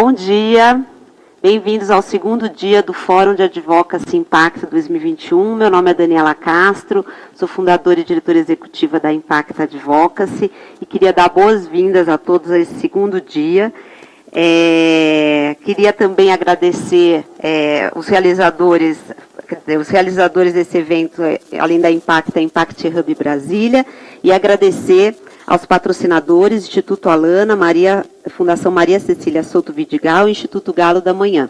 Bom dia, bem-vindos ao segundo dia do Fórum de Advocacy Impact 2021. Meu nome é Daniela Castro, sou fundadora e diretora executiva da Impact Advocacy e queria dar boas-vindas a todos a esse segundo dia. Queria também agradecer os realizadores desse evento, além da Impact, a Impact Hub Brasília, e agradecer aos patrocinadores, Instituto Alana, Fundação Maria Cecília Souto Vidigal e Instituto Galo da Manhã.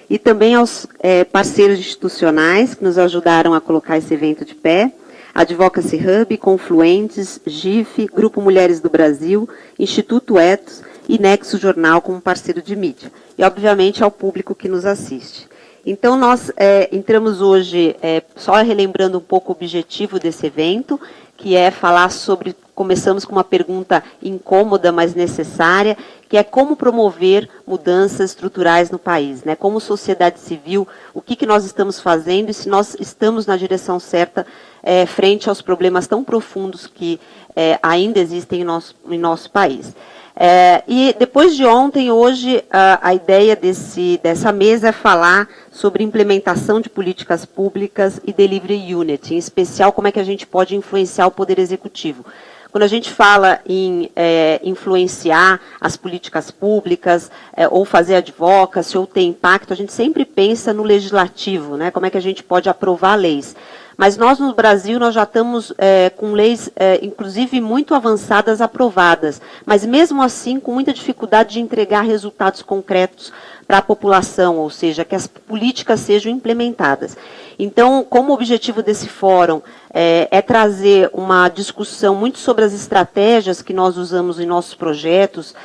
E também aos parceiros institucionais que nos ajudaram a colocar esse evento de pé, Advocacy Hub, Confluentes, GIF, Grupo Mulheres do Brasil, Instituto Etos e Nexo Jornal como parceiro de mídia. E, obviamente, ao público que nos assiste. Então, nós entramos hoje, só relembrando um pouco o objetivo desse evento, que é falar sobre, começamos com uma pergunta incômoda, mas necessária, que é como promover mudanças estruturais no país, né? Como sociedade civil, o que nós estamos fazendo e se nós estamos na direção certa frente aos problemas tão profundos que ainda existem em nosso país. E depois de ontem, hoje, a ideia dessa mesa é falar sobre implementação de políticas públicas e delivery unit, em especial como é que a gente pode influenciar o Poder Executivo. Quando a gente fala em influenciar as políticas públicas, ou fazer advocacy, ou ter impacto, a gente sempre pensa no legislativo, né? Como é que a gente pode aprovar leis. Mas nós, no Brasil, nós já estamos com leis, inclusive, muito avançadas, aprovadas, mas mesmo assim com muita dificuldade de entregar resultados concretos para a população, ou seja, que as políticas sejam implementadas. Então, como objetivo desse fórum é trazer uma discussão muito sobre as estratégias que nós usamos em nossos projetos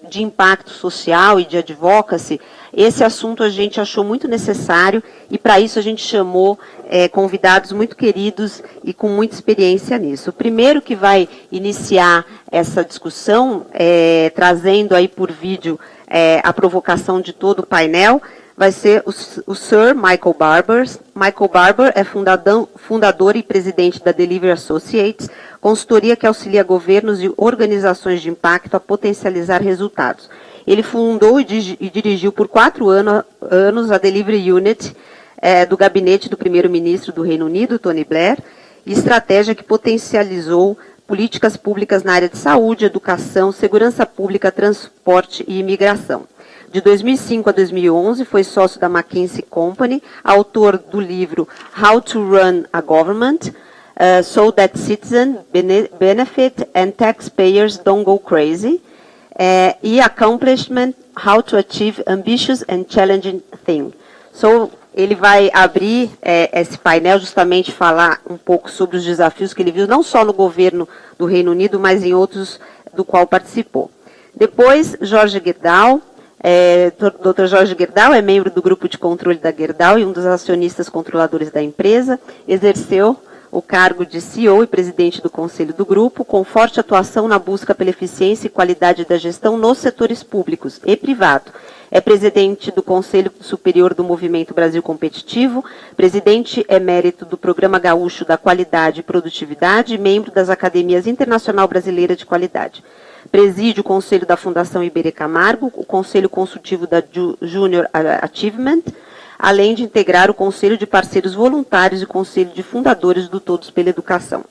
de impacto social e de advocacy, esse assunto a gente achou muito necessário e, para isso, a gente chamou convidados muito queridos e com muita experiência nisso. O primeiro que vai iniciar essa discussão, trazendo aí por vídeo a provocação de todo o painel, vai ser o Sir Michael Barber. Michael Barber é fundador e presidente da Delivery Associates, consultoria que auxilia governos e organizações de impacto a potencializar resultados. Ele fundou e dirigiu por 4 anos a Delivery Unit do gabinete do primeiro-ministro do Reino Unido, Tony Blair, e estratégia que potencializou políticas públicas na área de saúde, educação, segurança pública, transporte e imigração. De 2005 a 2011, foi sócio da McKinsey Company, autor do livro How to Run a Government, So That Citizens Benefit and Taxpayers Don't Go Crazy, e Accomplishment, How to Achieve Ambitious and Challenging Things. Ele vai abrir esse painel justamente falar um pouco sobre os desafios que ele viu, não só no governo do Reino Unido, mas em outros do qual participou. Depois, Jorge Gerdau. Dr. Jorge Gerdau é membro do grupo de controle da Gerdau e um dos acionistas controladores da empresa, exerceu o cargo de CEO e presidente do conselho do grupo, com forte atuação na busca pela eficiência e qualidade da gestão nos setores públicos e privado. É presidente do Conselho Superior do Movimento Brasil Competitivo, presidente emérito do Programa Gaúcho da Qualidade e Produtividade e membro das Academias Internacional Brasileira de Qualidade. Preside o Conselho da Fundação Iberê Camargo, o Conselho Consultivo da Junior Achievement, além de integrar o Conselho de Parceiros Voluntários e o Conselho de Fundadores do Todos pela Educação.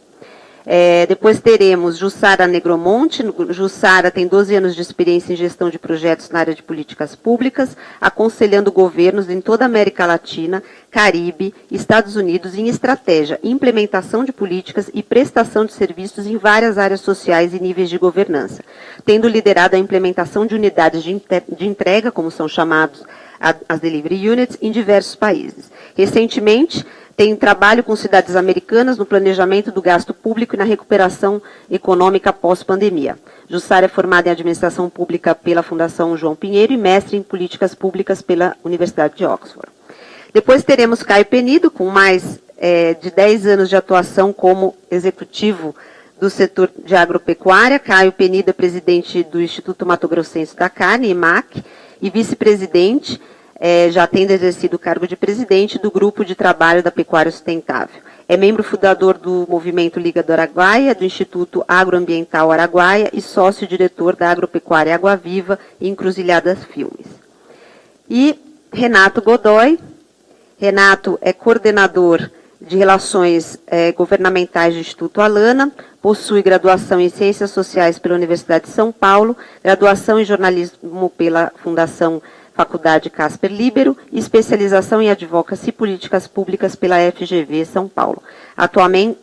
Depois teremos Jussara Negromonte. Jussara tem 12 anos de experiência em gestão de projetos na área de políticas públicas, aconselhando governos em toda a América Latina, Caribe, Estados Unidos em estratégia, implementação de políticas e prestação de serviços em várias áreas sociais e níveis de governança, tendo liderado a implementação de unidades de entrega, como são chamados as Delivery Units, em diversos países. Recentemente, tem trabalho com cidades americanas no planejamento do gasto público e na recuperação econômica pós-pandemia. Jussara é formada em administração pública pela Fundação João Pinheiro e mestre em políticas públicas pela Universidade de Oxford. Depois teremos Caio Penido, com mais de 10 anos de atuação como executivo do setor de agropecuária. Caio Penido é presidente do Instituto Mato Grossense da Carne, IMAC, e vice-presidente, já tendo exercido o cargo de presidente do Grupo de Trabalho da Pecuária Sustentável. É membro fundador do Movimento Liga do Araguaia, do Instituto Agroambiental Araguaia e sócio-diretor da Agropecuária Água Viva e Encruzilhadas Filmes. E Renato Godoy. Renato é coordenador de Relações Governamentais do Instituto Alana, possui graduação em Ciências Sociais pela Universidade de São Paulo, graduação em Jornalismo pela Fundação Faculdade Casper Libero e especialização em Advocacy e Políticas Públicas pela FGV São Paulo.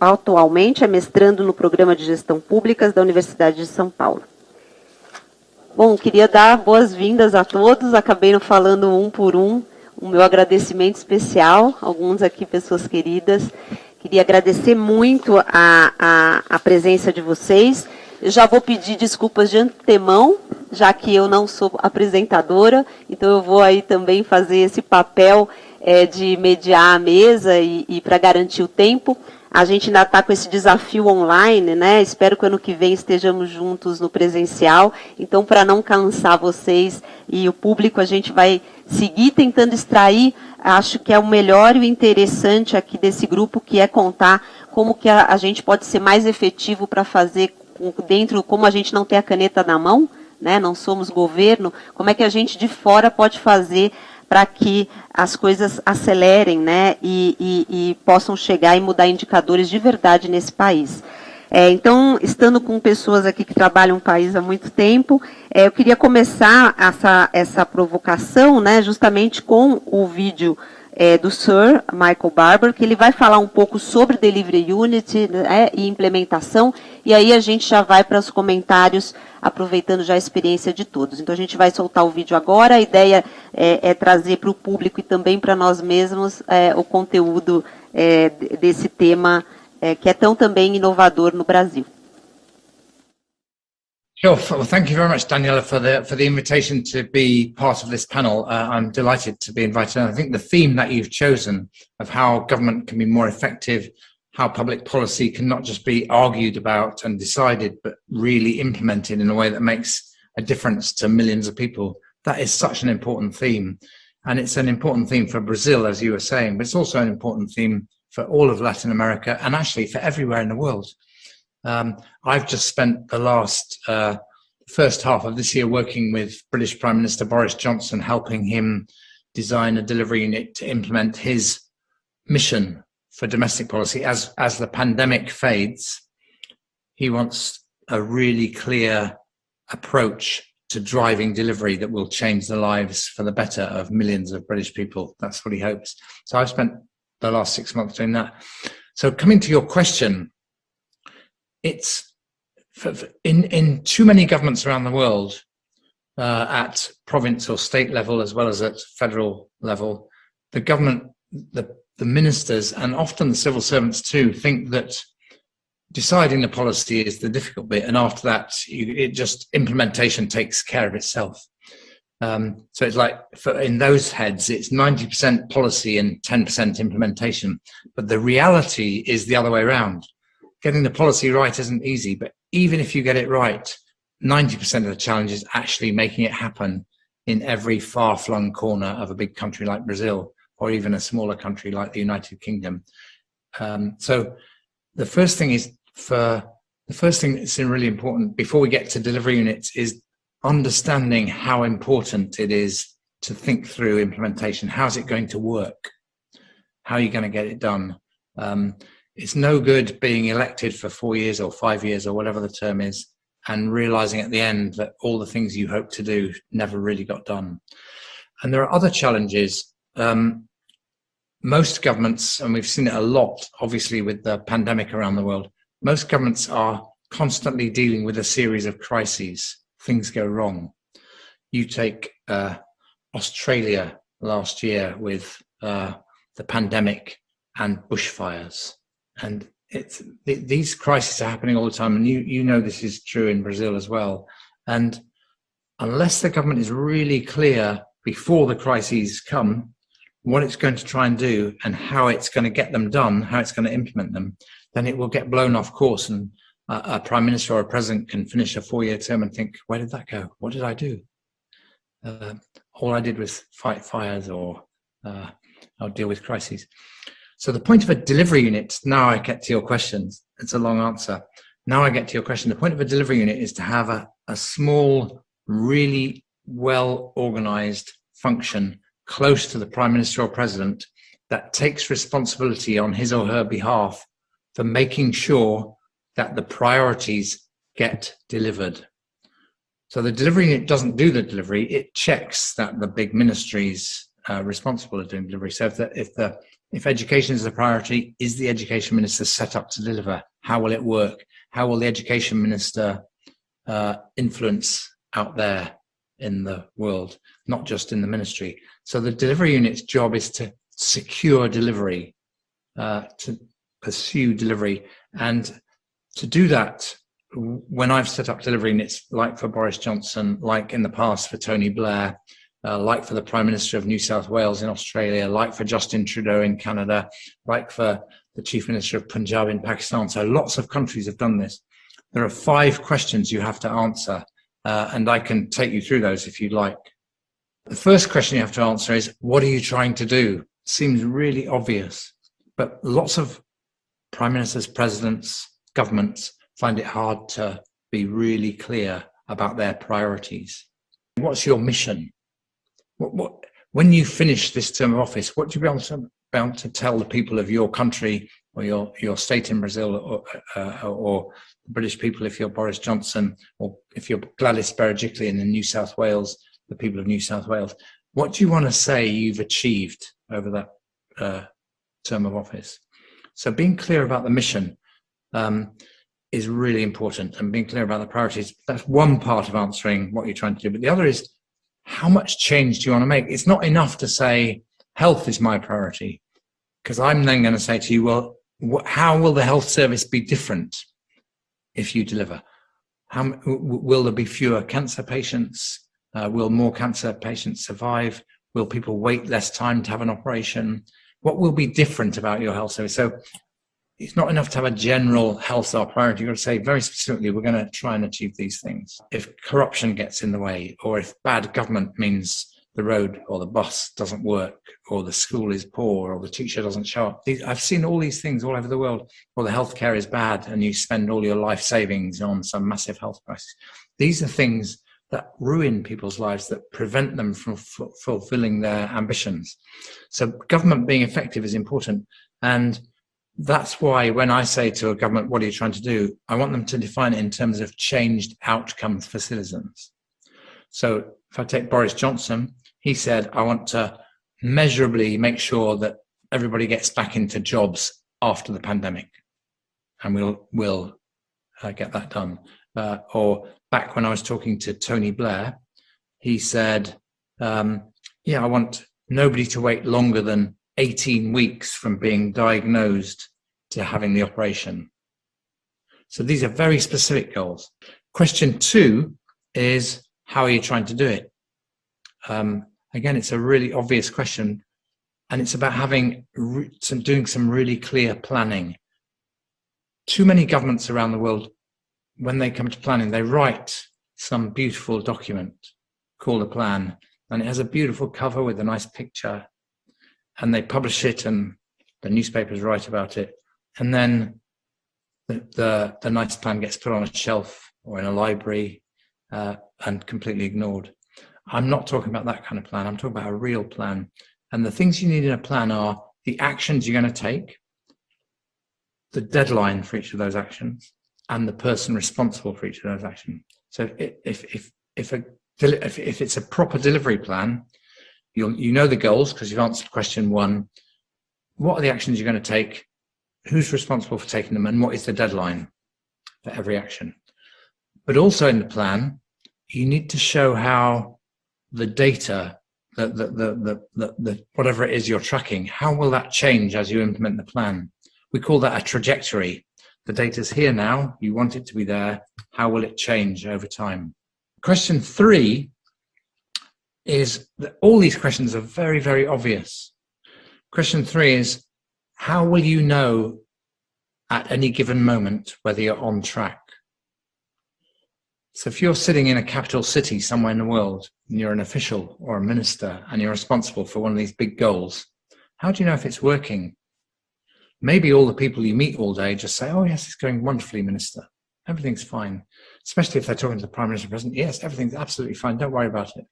Atualmente é mestrando no Programa de Gestão Públicas da Universidade de São Paulo. Bom, queria dar boas-vindas a todos, acabei não falando um por um, o meu agradecimento especial, alguns aqui pessoas queridas. Queria agradecer muito a presença de vocês. Eu já vou pedir desculpas de antemão, já que eu não sou apresentadora, então eu vou aí também fazer esse papel de mediar a mesa e para garantir o tempo. A gente ainda está com esse desafio online, né? Espero que ano que vem estejamos juntos no presencial. Então, para não cansar vocês e o público, a gente vai seguir tentando extrair, acho que é o melhor e o interessante aqui desse grupo, que é contar como que a gente pode ser mais efetivo para fazer dentro, como a gente não tem a caneta na mão, né? Não somos governo, como é que a gente de fora pode fazer para que as coisas acelerem, né, e possam chegar e mudar indicadores de verdade nesse país. Então, estando com pessoas aqui que trabalham no país há muito tempo, eu queria começar essa provocação, né, justamente com o vídeo do Sir Michael Barber, que ele vai falar um pouco sobre Delivery Unit, né, e implementação, e aí a gente já vai para os comentários, aproveitando já a experiência de todos. Então, a gente vai soltar o vídeo agora, a ideia é trazer para o público e também para nós mesmos o conteúdo desse tema que é tão também inovador no Brasil. Sure. Well, thank you very much, Daniela, for the invitation to be part of this panel. I'm delighted to be invited. And I think the theme that you've chosen of how government can be more effective, how public policy can not just be argued about and decided, but really implemented in a way that makes a difference to millions of people, that is such an important theme. And it's an important theme for Brazil, as you were saying, but it's also an important theme for all of Latin America and actually for everywhere in the world. I've just spent the last first half of this year working with British Prime Minister Boris Johnson, helping him design a delivery unit to implement his mission for domestic policy. As the pandemic fades, he wants a really clear approach to driving delivery that will change the lives for the better of millions of British people. That's what he hopes. So I've spent the last 6 months doing that. So coming to your question, it's in too many governments around the world, at province or state level as well as at federal level, the government, the ministers and often the civil servants too think that deciding the policy is the difficult bit, and after that implementation takes care of itself. So it's like in those heads it's 90% policy and 10% implementation, but the reality is the other way around. Getting the policy right isn't easy, but even if you get it right, 90% of the challenge is actually making it happen in every far-flung corner of a big country like Brazil, or even a smaller country like the United Kingdom. So the first thing that's really important before we get to delivery units is understanding how important it is to think through implementation. How's it going to work? How are you going to get it done? It's no good being elected for 4 years or 5 years or whatever the term is and realizing at the end that all the things you hope to do never really got done. And there are other challenges. Most governments, and we've seen it a lot, obviously, with the pandemic around the world, most governments are constantly dealing with a series of crises. Things go wrong. You take Australia last year with the pandemic and bushfires. And these crises are happening all the time, and you know this is true in Brazil as well. And unless the government is really clear before the crises come what it's going to try and do and how it's going to get them done, how it's going to implement them, then it will get blown off course, and a prime minister or a president can finish a 4-year term and think, where did that go? What did I do? All I did was fight fires or deal with crises. So the point of a delivery unit, now I get to your questions. It's a long answer. Now I get to your question. The point of a delivery unit is to have a small, really well-organized function close to the Prime Minister or President that takes responsibility on his or her behalf for making sure that the priorities get delivered. So the delivery unit doesn't do the delivery, it checks that the big ministries responsible of doing delivery. So if education is a priority, is the education minister set up to deliver? How will it work? How will the education minister influence out there in the world, not just in the ministry? So the delivery unit's job is to secure delivery, to pursue delivery. And to do that, when I've set up delivery units, like for Boris Johnson, like in the past for Tony Blair, like for the Prime Minister of New South Wales in Australia, like for Justin Trudeau in Canada, like for the Chief Minister of Punjab in Pakistan. So lots of countries have done this. There are 5 questions you have to answer, and I can take you through those if you'd like. The first question you have to answer is, what are you trying to do? Seems really obvious, but lots of prime ministers, presidents, governments find it hard to be really clear about their priorities. What's your mission? When you finish this term of office, what do you be able to tell the people of your country or your state in Brazil or the British people if you're Boris Johnson, or if you're Gladys Berejiklian in New South Wales, the people of New South Wales? What do you want to say you've achieved over that term of office? So being clear about the mission is really important, and being clear about the priorities, that's one part of answering what you're trying to do. But the other is, how much change do you want to make? It's not enough to say health is my priority, because I'm then going to say to you, well, how will the health service be different if you deliver? Will there be fewer cancer patients? Will more cancer patients survive? Will people wait less time to have an operation? What will be different about your health service? So it's not enough to have a general health our priority. You've got to say very specifically, we're going to try and achieve these things. If corruption gets in the way, or if bad government means the road or the bus doesn't work, or the school is poor, or the teacher doesn't show up. I've seen all these things all over the world, or the healthcare is bad and you spend all your life savings on some massive health crisis. These are things that ruin people's lives, that prevent them from fulfilling their ambitions. So government being effective is important. And that's why when I say to a government, what are you trying to do? I want them to define it in terms of changed outcomes for citizens. So if I take Boris Johnson, he said, I want to measurably make sure that everybody gets back into jobs after the pandemic. And we'll get that done. Or back when I was talking to Tony Blair, he said, I want nobody to wait longer than 18 weeks from being diagnosed to having the operation. So these are very specific goals. Question 2 is, how are you trying to do it? Again, it's a really obvious question, and it's about doing some really clear planning. Too many governments around the world, when they come to planning, they write some beautiful document called a plan, and it has a beautiful cover with a nice picture, and they publish it and the newspapers write about it, and then the nice plan gets put on a shelf or in a library and completely ignored. I'm not talking about that kind of plan. I'm talking about a real plan. And the things you need in a plan are the actions you're going to take, the deadline for each of those actions, and the person responsible for each of those actions. So if it's a proper delivery plan, you know the goals because you've answered question 1. What are the actions you're going to take? Who's responsible for taking them? And what is the deadline for every action? But also in the plan, you need to show how the data, the whatever it is you're tracking, how will that change as you implement the plan? We call that a trajectory. The data's here now, you want it to be there. How will it change over time? Question 3 is that all these questions are very, very obvious. Question 3 is, how will you know at any given moment whether you're on track? So if you're sitting in a capital city somewhere in the world and you're an official or a minister and you're responsible for one of these big goals, how do you know if it's working? maybe all the people you meet all day just say, oh yes, it's going wonderfully, Minister. Everything's fine. Especially if they're talking to the Prime Minister, President. Yes, everything's absolutely fine. Don't worry about it.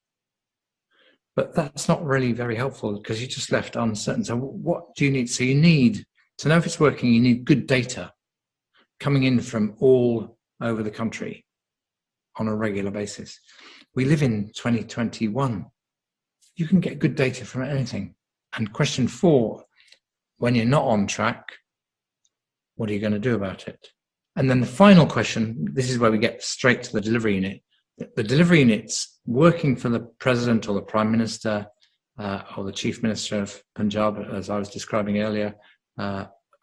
But that's not really very helpful because you're just left uncertain. So what do you need? So you need to know if it's working. You need good data coming in from all over the country on a regular basis. We live in 2021. You can get good data from anything. And question 4, when you're not on track, what are you going to do about it? And then the final question, this is where we get straight to the delivery unit. The delivery unit's working for the President or the Prime Minister or the Chief Minister of Punjab, as I was describing earlier,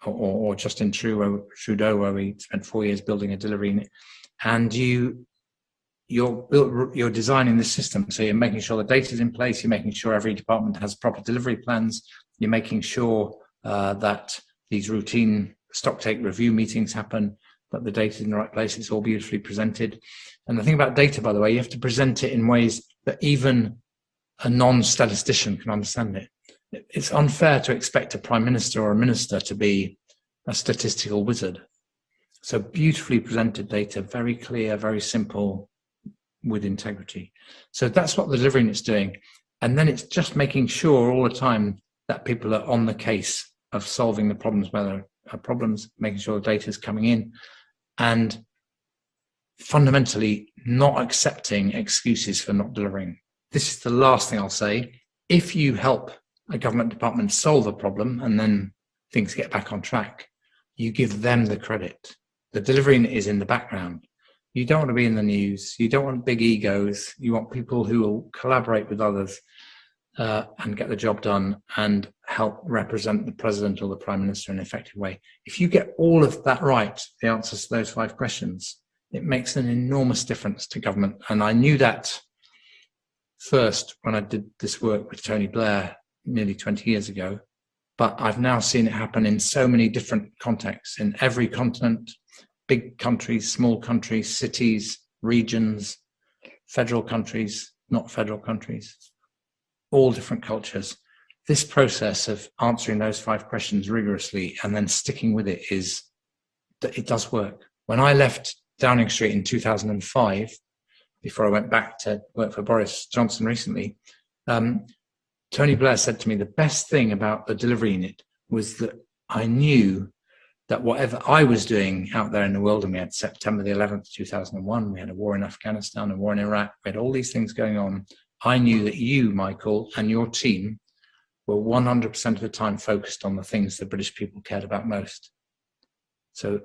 or Justin Trudeau, where we spent 4 years building a delivery unit. And you're designing the system. So you're making sure the data is in place, you're making sure every department has proper delivery plans, you're making sure that these routine stock take review meetings happen, that the data is in the right place, it's all beautifully presented. And the thing about data, by the way, you have to present it in ways that even a non-statistician can understand it. It's unfair to expect a Prime Minister or a Minister to be a statistical wizard. So beautifully presented data, very clear, very simple, with integrity. So that's what the delivery unit's doing. And then it's just making sure all the time that people are on the case of solving the problems where there are problems, making sure the data is coming in, and fundamentally not accepting excuses for not delivering. This is the last thing I'll say. If you help a government department solve a problem and then things get back on track, you give them the credit. The delivery is in the background. You don't want to be in the news. You don't want big egos. You want people who will collaborate with others and get the job done and help represent the President or the Prime Minister in an effective way. If you get all of that right, the answers to those 5 questions, it makes an enormous difference to government. And I knew that first when I did this work with Tony Blair nearly 20 years ago, but I've now seen it happen in so many different contexts, in every continent, big countries, small countries, cities, regions, federal countries, not federal countries, all different cultures. This process of answering those 5 questions rigorously and then sticking with it it does work. When I left Downing Street in 2005, before I went back to work for Boris Johnson recently, Tony Blair said to me, the best thing about the delivery unit was that I knew that whatever I was doing out there in the world, and we had September the 11th, 2001, we had a war in Afghanistan, a war in Iraq, we had all these things going on. I knew that you, Michael, and your team were 100% of the time focused on the things the British people cared about most. So,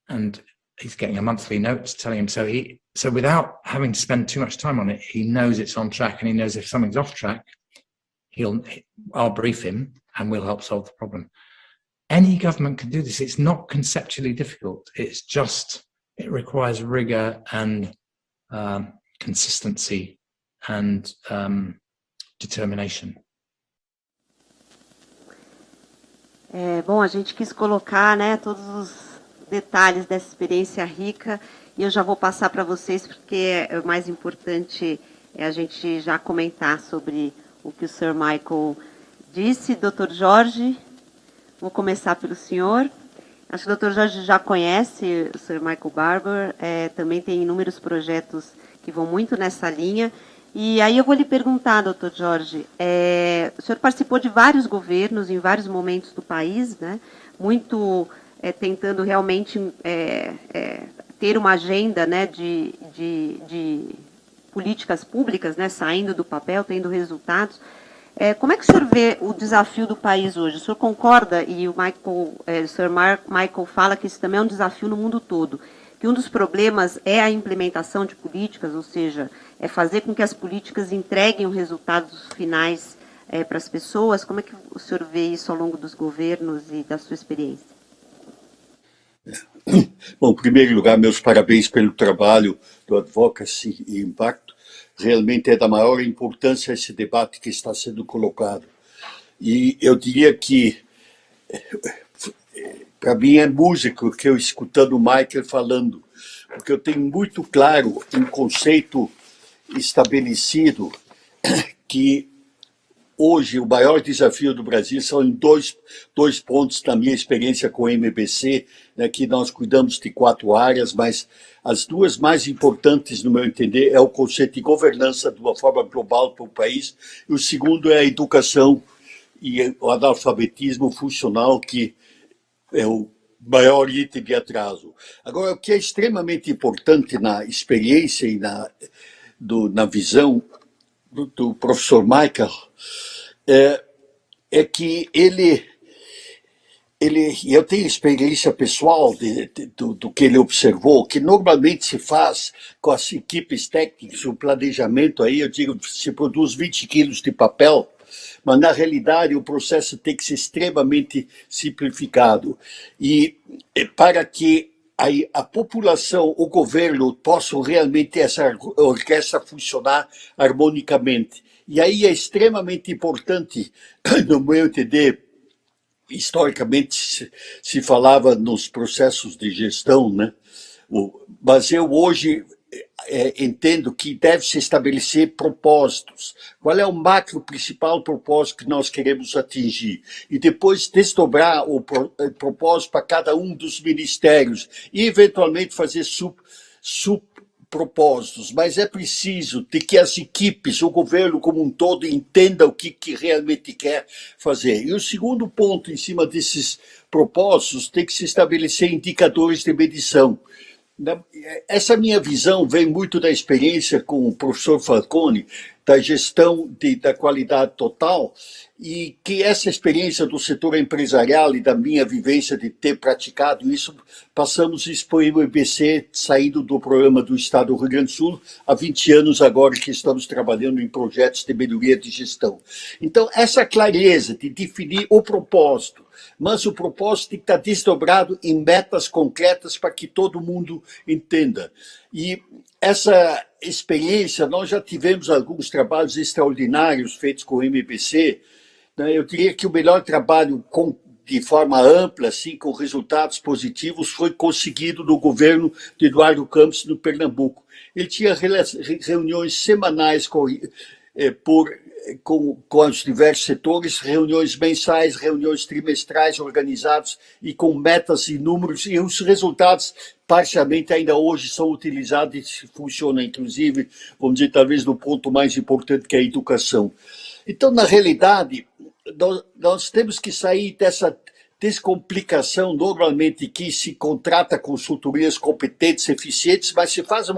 and he's getting a monthly note telling him, so without having to spend too much time on it, he knows it's on track, and he knows if something's off track, I'll brief him and we'll help solve the problem. Any government can do this. It's not conceptually difficult. It's just, it requires rigor and consistency and determination. Bom, a gente quis colocar, né, todos os detalhes dessa experiência rica, e eu já vou passar para vocês, porque o mais importante é a gente já comentar sobre o que o Sir Michael disse. Dr. Jorge, vou começar pelo senhor. Acho que o Dr. Jorge já conhece o Sir Michael Barber, também tem inúmeros projetos que vão muito nessa linha. E aí eu vou lhe perguntar, Dr. Jorge, o senhor participou de vários governos em vários momentos do país, né? Muito tentando realmente ter uma agenda, né, de políticas públicas, né, saindo do papel, tendo resultados. Como é que o senhor vê o desafio do país hoje? O senhor concorda, e o Sir Michael fala que isso também é um desafio no mundo todo, que um dos problemas é a implementação de políticas, ou seja, é fazer com que as políticas entreguem os resultados finais para as pessoas. Como é que o senhor vê isso ao longo dos governos e da sua experiência? Bom, em primeiro lugar, meus parabéns pelo trabalho do Advocacy e Impacto. Realmente é da maior importância esse debate que está sendo colocado. E eu diria que, para mim, é música que eu escutando o Michael falando, porque eu tenho muito claro um conceito estabelecido que hoje, o maior desafio do Brasil são em dois pontos, na minha experiência com o MBC, né, que nós cuidamos de 4 áreas, mas as duas mais importantes, no meu entender, é o conceito de governança de uma forma global para o país, e o segundo é a educação e o analfabetismo funcional, que é o maior item de atraso. Agora, o que é extremamente importante na experiência e na visão do professor Michael é que ele, eu tenho experiência pessoal do que ele observou, que normalmente se faz com as equipes técnicas, o planejamento aí, eu digo, se produz 20 quilos de papel, mas na realidade o processo tem que ser extremamente simplificado. E para que a população, o governo possam realmente essa orquestra funcionar harmonicamente. E aí é extremamente importante, no meu entender, historicamente se falava nos processos de gestão, né? Mas eu hoje entendo que deve-se estabelecer propósitos. Qual é o macro principal propósito que nós queremos atingir? E depois desdobrar o propósito para cada um dos ministérios e, eventualmente, fazer subpropósitos. Mas é preciso de que as equipes, o governo como um todo, entenda o que realmente quer fazer. E o segundo ponto, em cima desses propósitos, tem que se estabelecer indicadores de medição. Essa minha visão vem muito da experiência com o professor Falcone, da gestão da qualidade total, e que essa experiência do setor empresarial e da minha vivência de ter praticado isso, passamos isso para o MBC, saindo do programa do Estado do Rio Grande do Sul, há 20 anos agora que estamos trabalhando em projetos de melhoria de gestão. Então, essa clareza de definir o propósito, mas o propósito tem que estar desdobrado em metas concretas para que todo mundo entenda. E essa experiência, nós já tivemos alguns trabalhos extraordinários feitos com o MBC, né? Eu diria que o melhor trabalho de forma ampla, assim, com resultados positivos, foi conseguido no governo de Eduardo Campos, no Pernambuco. Ele tinha reuniões semanais com os diversos setores, reuniões mensais, reuniões trimestrais organizadas e com metas e números, e os resultados parcialmente ainda hoje são utilizados e funcionam, inclusive, vamos dizer, talvez no ponto mais importante, que é a educação. Então, na realidade, nós temos que sair dessa descomplicação, normalmente que se contrata consultorias competentes, eficientes, mas se faz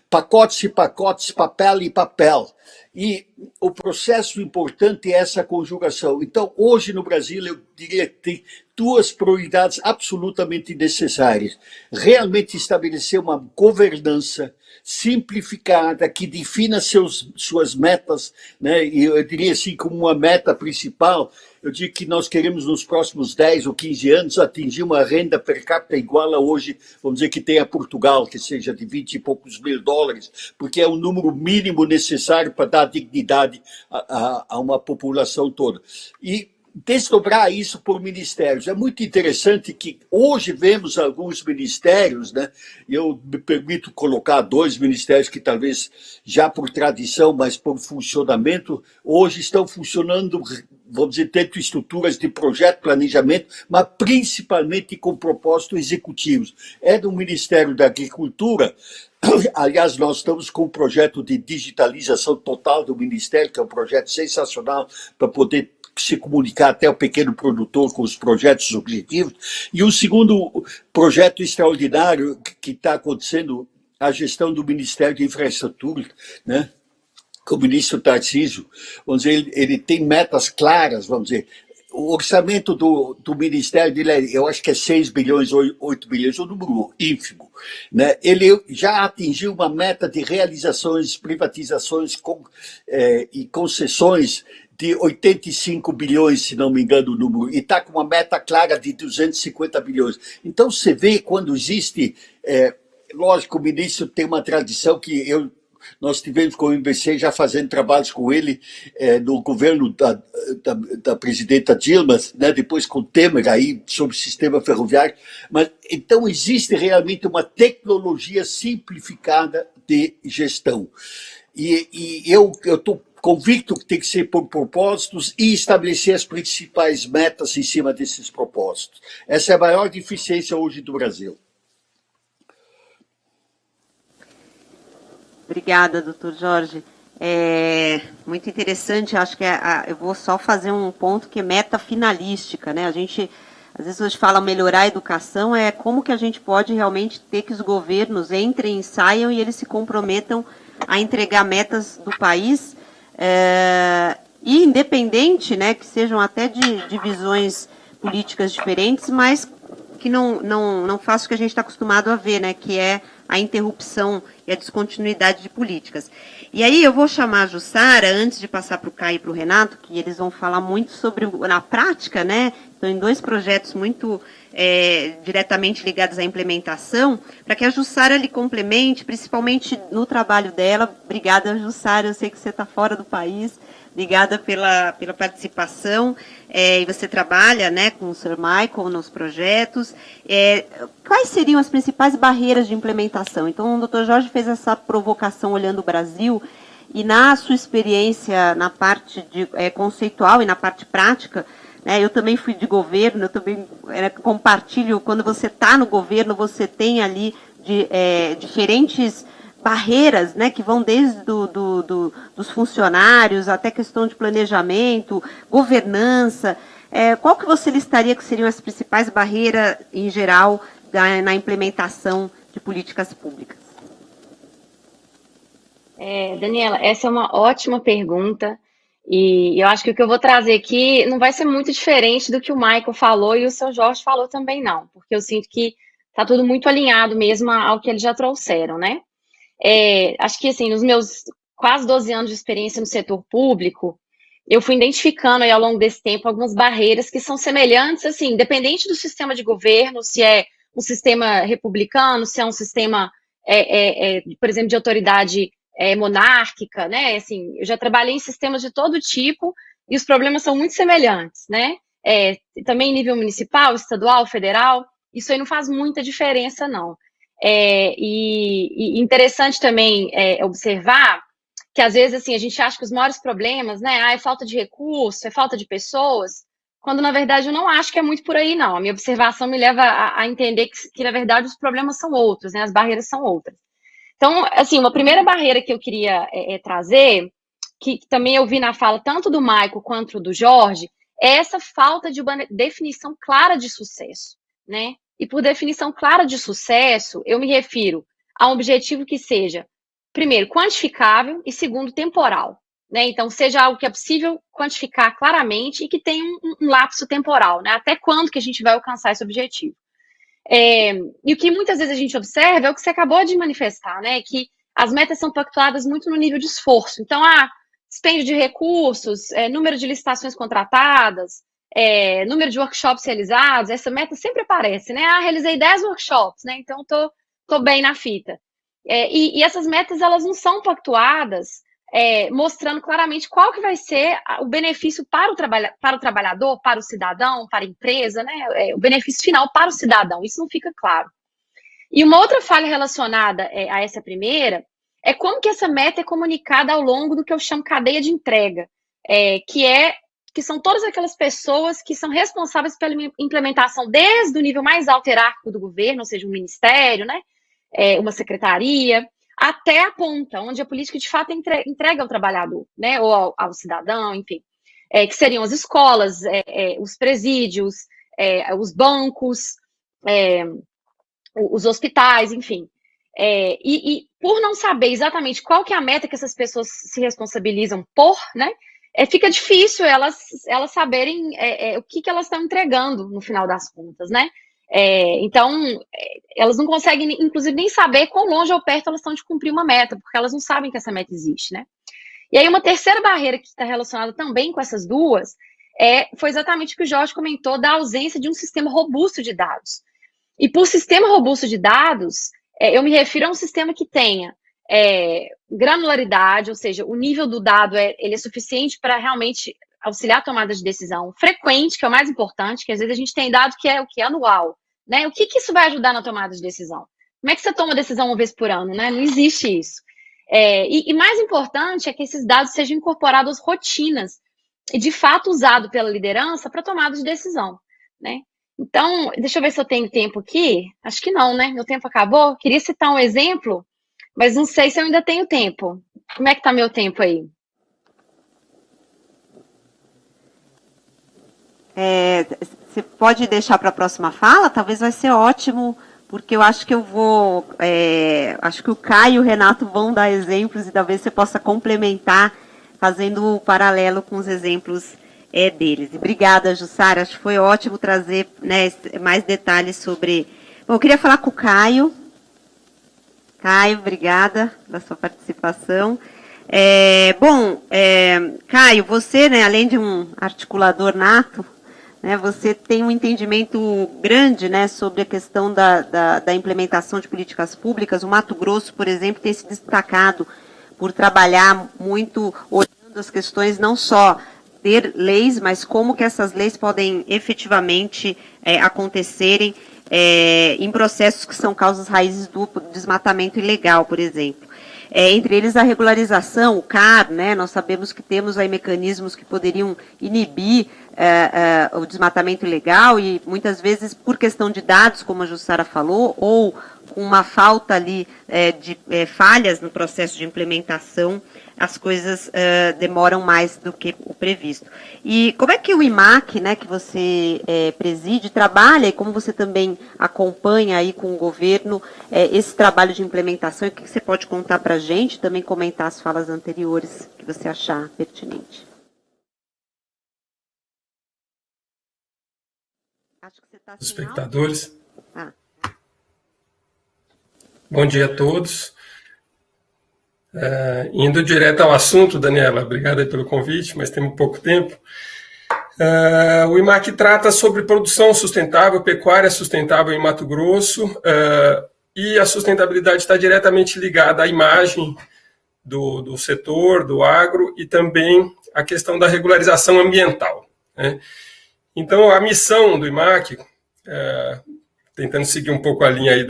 pacotes e pacotes, papel e papel. E o processo importante é essa conjugação. Então, hoje no Brasil, eu diria que tem 2 prioridades absolutamente necessárias. Realmente estabelecer uma governança simplificada, que defina suas metas, né? E eu diria assim, como uma meta principal, eu digo que nós queremos nos próximos 10 ou 15 anos atingir uma renda per capita igual a hoje, vamos dizer, que tem a Portugal, que seja de 20 e poucos mil dólares, porque é o número mínimo necessário para dar dignidade a uma população toda. E desdobrar isso por ministérios. É muito interessante que hoje vemos alguns ministérios, né? Eu me permito colocar 2 ministérios que talvez já por tradição, mas por funcionamento, hoje estão funcionando, vamos dizer, dentro de estruturas de projeto, planejamento, mas principalmente com propósitos executivos. É do Ministério da Agricultura. Aliás, nós estamos com um projeto de digitalização total do Ministério, que é um projeto sensacional para poder se comunicar até o pequeno produtor com os projetos objetivos. E o segundo projeto extraordinário que está acontecendo, a gestão do Ministério de Infraestrutura, né? Com o ministro Tarcísio, vamos dizer, ele tem metas claras, vamos dizer. O orçamento do Ministério dele, eu acho que é 6 bilhões, 8 bilhões, um número ínfimo, né? Ele já atingiu uma meta de realizações, privatizações e concessões de 85 bilhões, se não me engano o número, e está com uma meta clara de 250 bilhões. Então, você vê quando existe, lógico, o ministro tem uma tradição que nós tivemos com o MBC já fazendo trabalhos com ele no governo da presidenta Dilma, né, depois com o Temer aí sobre o sistema ferroviário, mas então existe realmente uma tecnologia simplificada de gestão. E eu estou convicto que tem que ser por propósitos e estabelecer as principais metas em cima desses propósitos. Essa é a maior deficiência hoje do Brasil. Obrigada, doutor Jorge. Muito interessante, acho que eu vou só fazer um ponto que é meta finalística, né? A gente, às vezes, hoje fala melhorar a educação, como que a gente pode realmente ter que os governos entrem, saiam e eles se comprometam a entregar metas do país, e independente, né, que sejam até de visões políticas diferentes, mas que não faça o que a gente está acostumado a ver, né, que é a interrupção e a descontinuidade de políticas. E aí eu vou chamar a Jussara, antes de passar para o Caio e para o Renato, que eles vão falar muito sobre, na prática, né, estão em 2 projetos muito diretamente ligados à implementação, para que a Jussara lhe complemente, principalmente no trabalho dela. Obrigada, Jussara, eu sei que você está fora do país. Obrigada pela participação, e você trabalha, né, com o Sr. Michael nos projetos. Quais seriam as principais barreiras de implementação? Então, o Dr. Jorge fez essa provocação olhando o Brasil, e na sua experiência na parte conceitual e na parte prática, né, eu também fui de governo, eu também compartilho, quando você está no governo, você tem ali diferentes barreiras, né, que vão desde dos funcionários até questão de planejamento, governança. Qual que você listaria que seriam as principais barreiras, em geral, na implementação de políticas públicas? Daniela, essa é uma ótima pergunta, e eu acho que o que eu vou trazer aqui não vai ser muito diferente do que o Michael falou e o seu Jorge falou também não, porque eu sinto que está tudo muito alinhado mesmo ao que eles já trouxeram, né? Acho que, assim, nos meus quase 12 anos de experiência no setor público, eu fui identificando aí ao longo desse tempo algumas barreiras que são semelhantes, assim, independente do sistema de governo, se é um sistema republicano, se é um sistema, por exemplo, de autoridade monárquica, né? Assim, eu já trabalhei em sistemas de todo tipo e os problemas são muito semelhantes, né? Também em nível municipal, estadual, federal, isso aí não faz muita diferença, não. E interessante também observar que, às vezes, assim, a gente acha que os maiores problemas, né, é falta de recurso, é falta de pessoas, quando, na verdade, eu não acho que é muito por aí, não. A minha observação me leva a entender que, na verdade, os problemas são outros, né, as barreiras são outras. Então, assim, uma primeira barreira que eu queria trazer, que também eu vi na fala tanto do Michael quanto do Jorge, é essa falta de uma definição clara de sucesso, né? E por definição clara de sucesso, eu me refiro a um objetivo que seja, primeiro, quantificável e, segundo, temporal, né? Então, seja algo que é possível quantificar claramente e que tenha um lapso temporal, né? Até quando que a gente vai alcançar esse objetivo. E o que muitas vezes a gente observa é o que você acabou de manifestar, né? Que as metas são pactuadas muito no nível de esforço. Então, dispêndio de recursos, número de licitações contratadas, número de workshops realizados, essa meta sempre aparece, né? Realizei 10 workshops, né? Então, tô bem na fita. E essas metas, elas não são pactuadas mostrando claramente qual que vai ser o benefício para o trabalhador, para o cidadão, para a empresa, né? O benefício final para o cidadão, isso não fica claro. E uma outra falha relacionada a essa primeira é como que essa meta é comunicada ao longo do que eu chamo cadeia de entrega, que são todas aquelas pessoas que são responsáveis pela implementação desde o nível mais alto hierárquico do governo, ou seja, um ministério, né? Uma secretaria, até a ponta, onde a política de fato entrega ao trabalhador, né? Ou ao cidadão, enfim. Que seriam as escolas, os presídios, os bancos, os hospitais, enfim. E por não saber exatamente qual que é a meta que essas pessoas se responsabilizam por, né? Fica difícil elas saberem o que elas estão entregando no final das contas, né? Então, elas não conseguem, inclusive, nem saber quão longe ou perto elas estão de cumprir uma meta, porque elas não sabem que essa meta existe, né? E aí, uma terceira barreira que está relacionada também com essas duas foi exatamente o que o Jorge comentou, da ausência de um sistema robusto de dados. E por sistema robusto de dados, eu me refiro a um sistema que tenha granularidade, ou seja, o nível do dado ele é suficiente para realmente auxiliar a tomada de decisão, frequente, que é o mais importante, que às vezes a gente tem dado que é o que? Anual, né? O que isso vai ajudar na tomada de decisão? Como é que você toma decisão uma vez por ano, né? Não existe isso. E mais importante é que esses dados sejam incorporados às rotinas e, de fato, usado pela liderança para tomada de decisão, né? Então, deixa eu ver se eu tenho tempo aqui. Acho que não, né? Meu tempo acabou. Queria citar um exemplo, mas não sei se eu ainda tenho tempo. Como é que está meu tempo aí? Você pode deixar para a próxima fala? Talvez vai ser ótimo, porque eu acho que acho que o Caio e o Renato vão dar exemplos e talvez você possa complementar, fazendo o paralelo com os exemplos deles. E obrigada, Jussara, acho que foi ótimo trazer, né, mais detalhes sobre... Bom, eu queria falar com o Caio. Caio, obrigada pela sua participação. Caio, você, né, além de um articulador nato, né, você tem um entendimento grande, né, sobre a questão da implementação de políticas públicas. O Mato Grosso, por exemplo, tem se destacado por trabalhar muito olhando as questões, não só ter leis, mas como que essas leis podem efetivamente acontecerem em processos que são causas raízes do desmatamento ilegal, por exemplo. Entre eles a regularização, o CAR, né, nós sabemos que temos aí mecanismos que poderiam inibir o desmatamento ilegal e muitas vezes por questão de dados, como a Jussara falou, ou com uma falta ali de falhas no processo de implementação, as coisas demoram mais do que o previsto. E como é que o IMAC, né, que você preside, trabalha e como você também acompanha aí com o governo esse trabalho de implementação? E o que você pode contar para a gente, também comentar as falas anteriores que você achar pertinente? Acho que você está sem espectadores. Bom dia a todos. Indo direto ao assunto, Daniela, obrigada pelo convite, mas temos pouco tempo. O IMAC trata sobre produção sustentável, pecuária sustentável em Mato Grosso, e a sustentabilidade está diretamente ligada à imagem do setor, do agro, e também a questão da regularização ambiental, né? Então, a missão do IMAC, tentando seguir um pouco a linha aí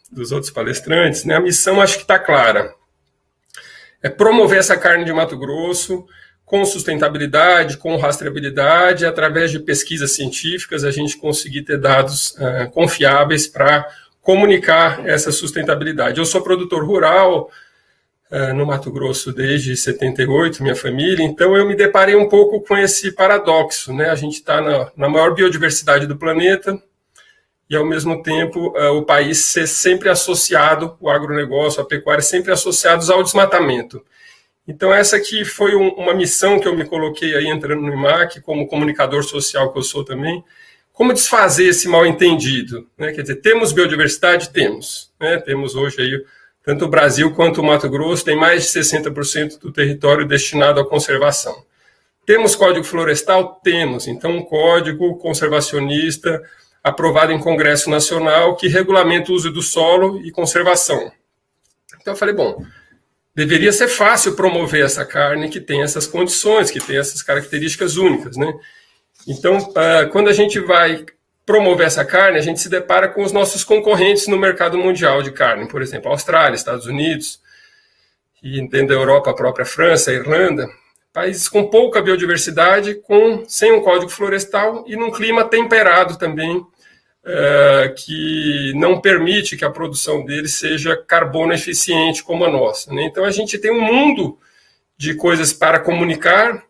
dos outros palestrantes, né, a missão acho que está clara. É promover essa carne de Mato Grosso com sustentabilidade, com rastreabilidade, através de pesquisas científicas, a gente conseguir ter dados confiáveis para comunicar essa sustentabilidade. Eu sou produtor rural no Mato Grosso desde 78, minha família, então eu me deparei um pouco com esse paradoxo, né? A gente está na maior biodiversidade do planeta e, ao mesmo tempo, o país ser sempre associado, o agronegócio, a pecuária, sempre associados ao desmatamento. Então, essa aqui foi uma missão que eu me coloquei aí entrando no IMAC, como comunicador social que eu sou também, como desfazer esse mal-entendido, né? Quer dizer, temos biodiversidade? Temos, né? Temos hoje aí, tanto o Brasil quanto o Mato Grosso tem mais de 60% do território destinado à conservação. Temos Código Florestal? Temos. Então, um código conservacionista aprovado em Congresso Nacional que regulamenta o uso do solo e conservação. Então, eu falei, bom, deveria ser fácil promover essa carne que tem essas condições, que tem essas características únicas, né? Então, quando a gente vai promover essa carne, a gente se depara com os nossos concorrentes no mercado mundial de carne, por exemplo, Austrália, Estados Unidos, e dentro da Europa, a própria França, a Irlanda, países com pouca biodiversidade, sem um código florestal e num clima temperado também, que não permite que a produção deles seja carbono eficiente como a nossa, né? Então, a gente tem um mundo de coisas para comunicar,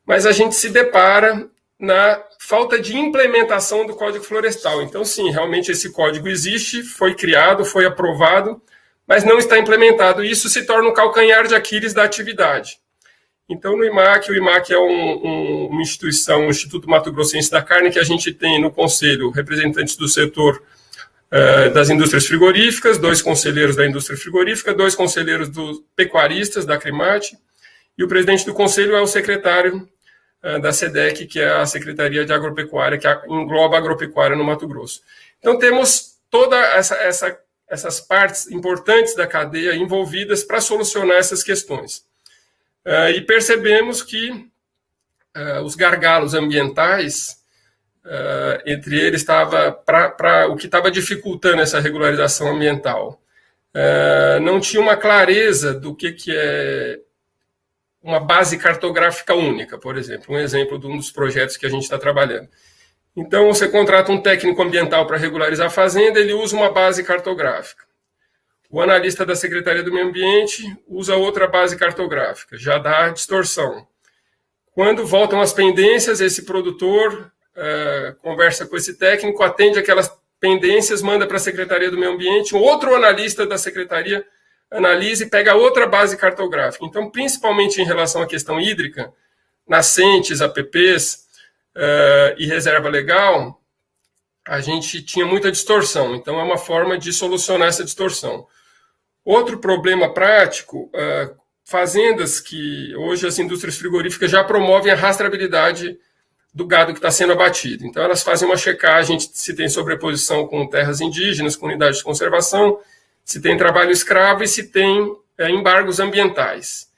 mas a gente se depara na falta de implementação do Código Florestal. Então, sim, realmente esse código existe, foi criado, foi aprovado, mas não está implementado. E isso se torna um calcanhar de Aquiles da atividade. Então, o IMAC é uma instituição, o Instituto Mato Grossense da Carne, que a gente tem no conselho representantes do setor das indústrias frigoríficas, 2 conselheiros da indústria frigorífica, 2 conselheiros dos pecuaristas da Acrimate, e o presidente do conselho é o secretário da SEDEC, que é a Secretaria de Agropecuária, que engloba a agropecuária no Mato Grosso. Então, temos todas essas partes importantes da cadeia envolvidas para solucionar essas questões. E percebemos que os gargalos ambientais, entre eles, o que estava dificultando essa regularização ambiental não tinha uma clareza do que é uma base cartográfica única, por exemplo. Um exemplo de um dos projetos que a gente está trabalhando. Então, você contrata um técnico ambiental para regularizar a fazenda, ele usa uma base cartográfica. O analista da Secretaria do Meio Ambiente usa outra base cartográfica, já dá distorção. Quando voltam as pendências, esse produtor conversa com esse técnico, atende aquelas pendências, manda para a Secretaria do Meio Ambiente, um outro analista da Secretaria analisa e pega outra base cartográfica. Então, principalmente em relação à questão hídrica, nascentes, APPs e reserva legal, a gente tinha muita distorção. Então, é uma forma de solucionar essa distorção. Outro problema prático, fazendas que hoje as indústrias frigoríficas já promovem a rastreabilidade do gado que está sendo abatido. Então, elas fazem uma checagem se tem sobreposição com terras indígenas, com unidades de conservação, se tem trabalho escravo e se tem embargos ambientais.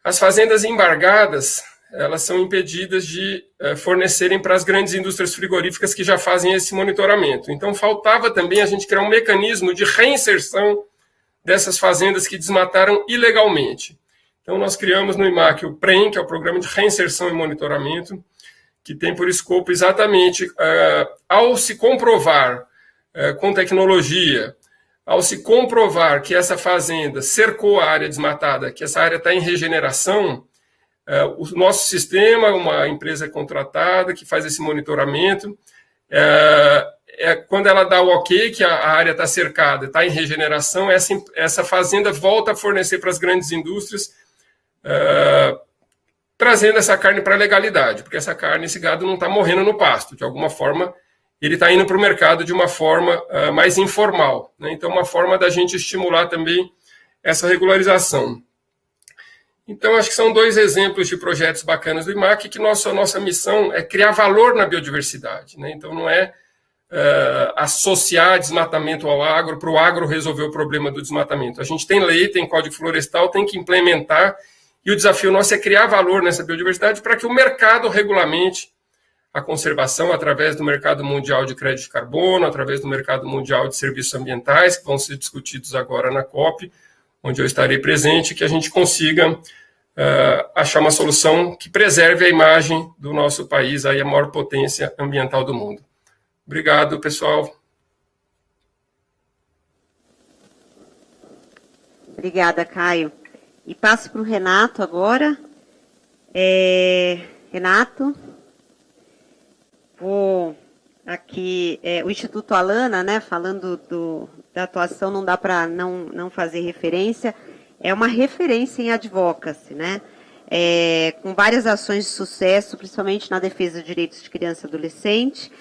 As fazendas embargadas, elas são impedidas de fornecerem para as grandes indústrias frigoríficas que já fazem esse monitoramento. Então, faltava também a gente criar um mecanismo de reinserção dessas fazendas que desmataram ilegalmente. Então, nós criamos no IMAC o PREM, que é o Programa de Reinserção e Monitoramento, que tem por escopo exatamente, ao se comprovar com tecnologia, ao se comprovar que essa fazenda cercou a área desmatada, que essa área está em regeneração, o nosso sistema, uma empresa contratada que faz esse monitoramento, quando ela dá o ok, que a área está cercada, está em regeneração, essa fazenda volta a fornecer para as grandes indústrias, trazendo essa carne para a legalidade, porque essa carne, esse gado não está morrendo no pasto, de alguma forma ele está indo para o mercado de uma forma mais informal, né? Então, uma forma da gente estimular também essa regularização. Então, acho que são 2 exemplos de projetos bacanas do IMAC, que nossa missão é criar valor na biodiversidade, né? Então, não é associar desmatamento ao agro, para o agro resolver o problema do desmatamento. A gente tem lei, tem código florestal, tem que implementar, e o desafio nosso é criar valor nessa biodiversidade para que o mercado regulamente a conservação através do mercado mundial de crédito de carbono, através do mercado mundial de serviços ambientais, que vão ser discutidos agora na COP, onde eu estarei presente, que a gente consiga achar uma solução que preserve a imagem do nosso país, aí a maior potência ambiental do mundo. Obrigado, pessoal. Obrigada, Caio. E passo para o Renato agora. Renato, vou aqui, o Instituto Alana, né, falando da atuação, não dá para não fazer referência, é uma referência em advocacy, né, com várias ações de sucesso, principalmente na defesa dos direitos de criança e adolescente,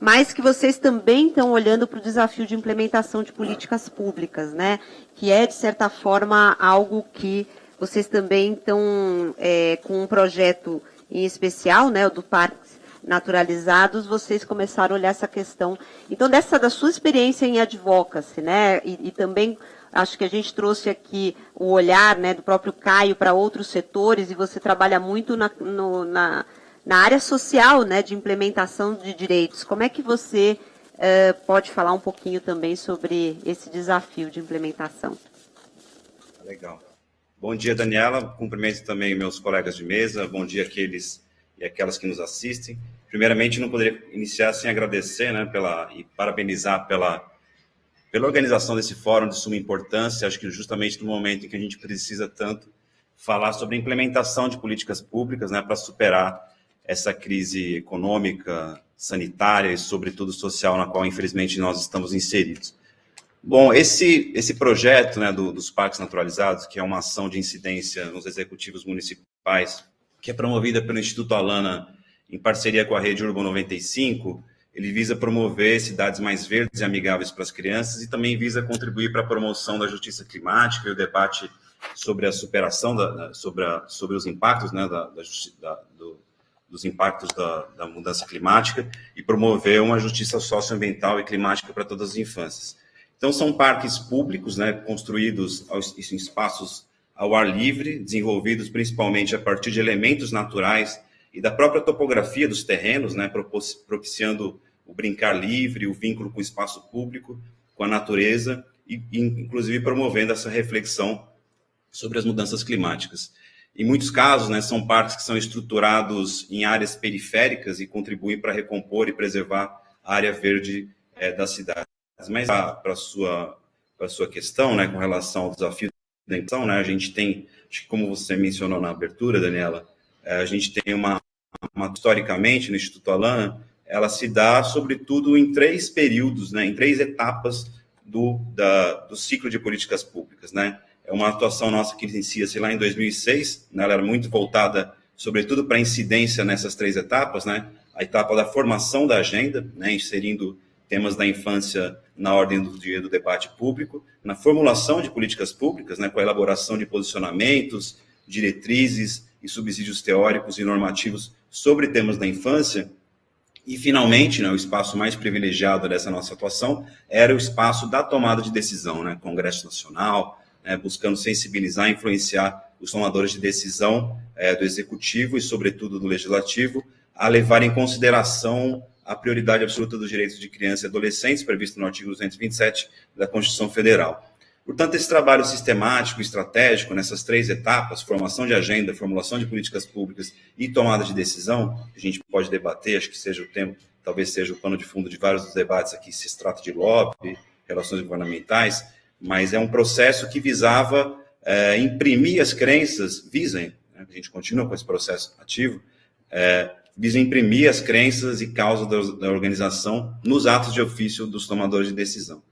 mas que vocês também estão olhando para o desafio de implementação de políticas públicas, né, que é, de certa forma, algo que vocês também estão com um projeto em especial, né, o do Parques Naturalizados, vocês começaram a olhar essa questão. Então, da sua experiência em advocacy, né, e também acho que a gente trouxe aqui o olhar, né, do próprio Caio para outros setores, e você trabalha muito na área social, né, de implementação de direitos. Como é que você pode falar um pouquinho também sobre esse desafio de implementação? Legal. Bom dia, Daniela. Cumprimento também meus colegas de mesa. Bom dia àqueles e aquelas que nos assistem. Primeiramente, não poderia iniciar sem agradecer, né, e parabenizar pela organização desse fórum de suma importância. Acho que justamente no momento em que a gente precisa tanto falar sobre a implementação de políticas públicas, né, para superar essa crise econômica, sanitária e, sobretudo, social, na qual, infelizmente, nós estamos inseridos. Bom, esse projeto, né, dos parques naturalizados, que é uma ação de incidência nos executivos municipais, que é promovida pelo Instituto Alana em parceria com a Rede Urban 95, ele visa promover cidades mais verdes e amigáveis para as crianças e também visa contribuir para a promoção da justiça climática e o debate sobre a superação, sobre os impactos, né, dos impactos da mudança climática e promover uma justiça socioambiental e climática para todas as infâncias. Então, são parques públicos, né, construídos em espaços ao ar livre, desenvolvidos principalmente a partir de elementos naturais e da própria topografia dos terrenos, né, propiciando o brincar livre, o vínculo com o espaço público, com a natureza e inclusive promovendo essa reflexão sobre as mudanças climáticas. Em muitos casos, né, são parques que são estruturados em áreas periféricas e contribuem para recompor e preservar a área verde das cidades. Mas para a sua questão, né, com relação ao desafio da inclusão, né, a gente tem, acho que como você mencionou na abertura, Daniela, a gente tem historicamente, no Instituto Alana, ela se dá, sobretudo, em 3 períodos, né, em 3 etapas do ciclo de políticas públicas, né? É uma atuação nossa que inicia-se lá em 2006, né? Ela era muito voltada, sobretudo, para a incidência nessas 3 etapas, né? A etapa da formação da agenda, né? Inserindo temas da infância na ordem do dia do debate público, na formulação de políticas públicas, né? Com a elaboração de posicionamentos, diretrizes e subsídios teóricos e normativos sobre temas da infância. E, finalmente, né, o espaço mais privilegiado dessa nossa atuação era o espaço da tomada de decisão, né? Congresso Nacional, né, buscando sensibilizar e influenciar os tomadores de decisão do Executivo e, sobretudo, do Legislativo, a levar em consideração a prioridade absoluta dos direitos de crianças e adolescentes, previsto no artigo 227 da Constituição Federal. Portanto, esse trabalho sistemático e estratégico nessas 3 etapas, formação de agenda, formulação de políticas públicas e tomada de decisão, que a gente pode debater, acho que seja o tema, talvez seja o pano de fundo de vários dos debates aqui, se trata de lobby, relações governamentais, mas é um processo que visava imprimir as crenças, né, a gente continua com esse processo ativo, visa imprimir as crenças e causas da organização nos atos de ofício dos tomadores de decisão.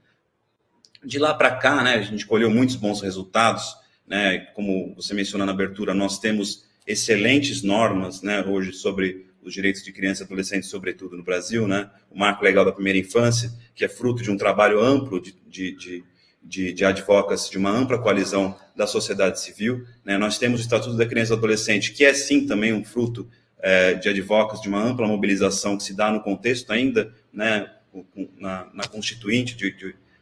De lá para cá, né, a gente colheu muitos bons resultados, né, como você mencionou na abertura, nós temos excelentes normas, né, hoje sobre os direitos de criança e adolescente, sobretudo no Brasil, né, o Marco Legal da Primeira Infância, que é fruto de um trabalho amplo de advocacy, de uma ampla coalizão da sociedade civil, né, nós temos o Estatuto da Criança e do Adolescente, que é sim também um fruto de advocacy, de uma ampla mobilização que se dá no contexto ainda, né, na Constituinte,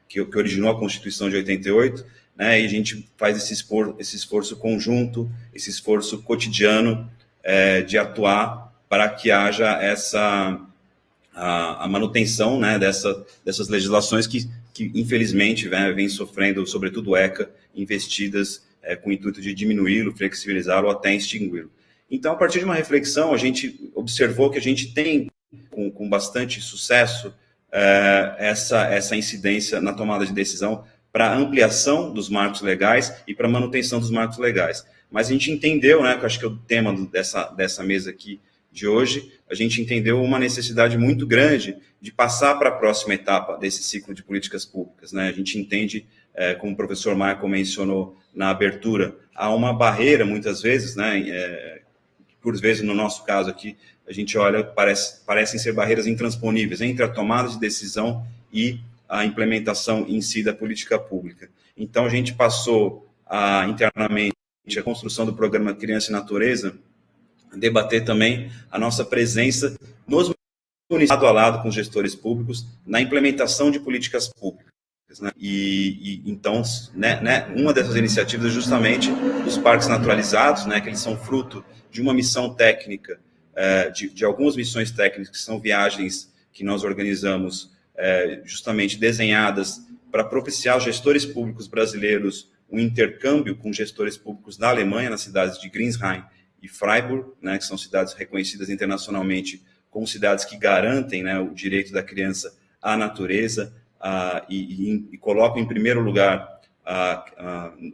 que originou a Constituição de 88, né, e a gente faz esse esforço conjunto, esse esforço cotidiano de atuar para que haja a manutenção, né, dessas legislações que infelizmente, vem sofrendo, sobretudo o ECA, investidas com o intuito de diminuí-lo, flexibilizá-lo ou até extingui-lo. Então, a partir de uma reflexão, a gente observou que a gente tem, com bastante sucesso, essa incidência na tomada de decisão para ampliação dos marcos legais e para manutenção dos marcos legais. Mas a gente entendeu, né, que eu acho que é o tema dessa mesa aqui de hoje, a gente entendeu uma necessidade muito grande de passar para a próxima etapa desse ciclo de políticas públicas, né? A gente entende, como o professor Michael mencionou na abertura, há uma barreira, muitas vezes, né, por vezes, no nosso caso aqui, a gente olha, parecem ser barreiras intransponíveis entre a tomada de decisão e a implementação em si da política pública. Então, a gente passou internamente a construção do programa Criança e Natureza, debater também a nossa presença nos municípios, lado a lado com os gestores públicos, na implementação de políticas públicas, né? Então, né, uma dessas iniciativas é justamente os parques naturalizados, né, que eles são fruto de uma missão técnica, de algumas missões técnicas, que são viagens que nós organizamos, justamente desenhadas para propiciar aos gestores públicos brasileiros um intercâmbio com gestores públicos da Alemanha, nas cidades de Grinsheim e Freiburg, né, que são cidades reconhecidas internacionalmente como cidades que garantem, né, o direito da criança à natureza, e colocam em primeiro lugar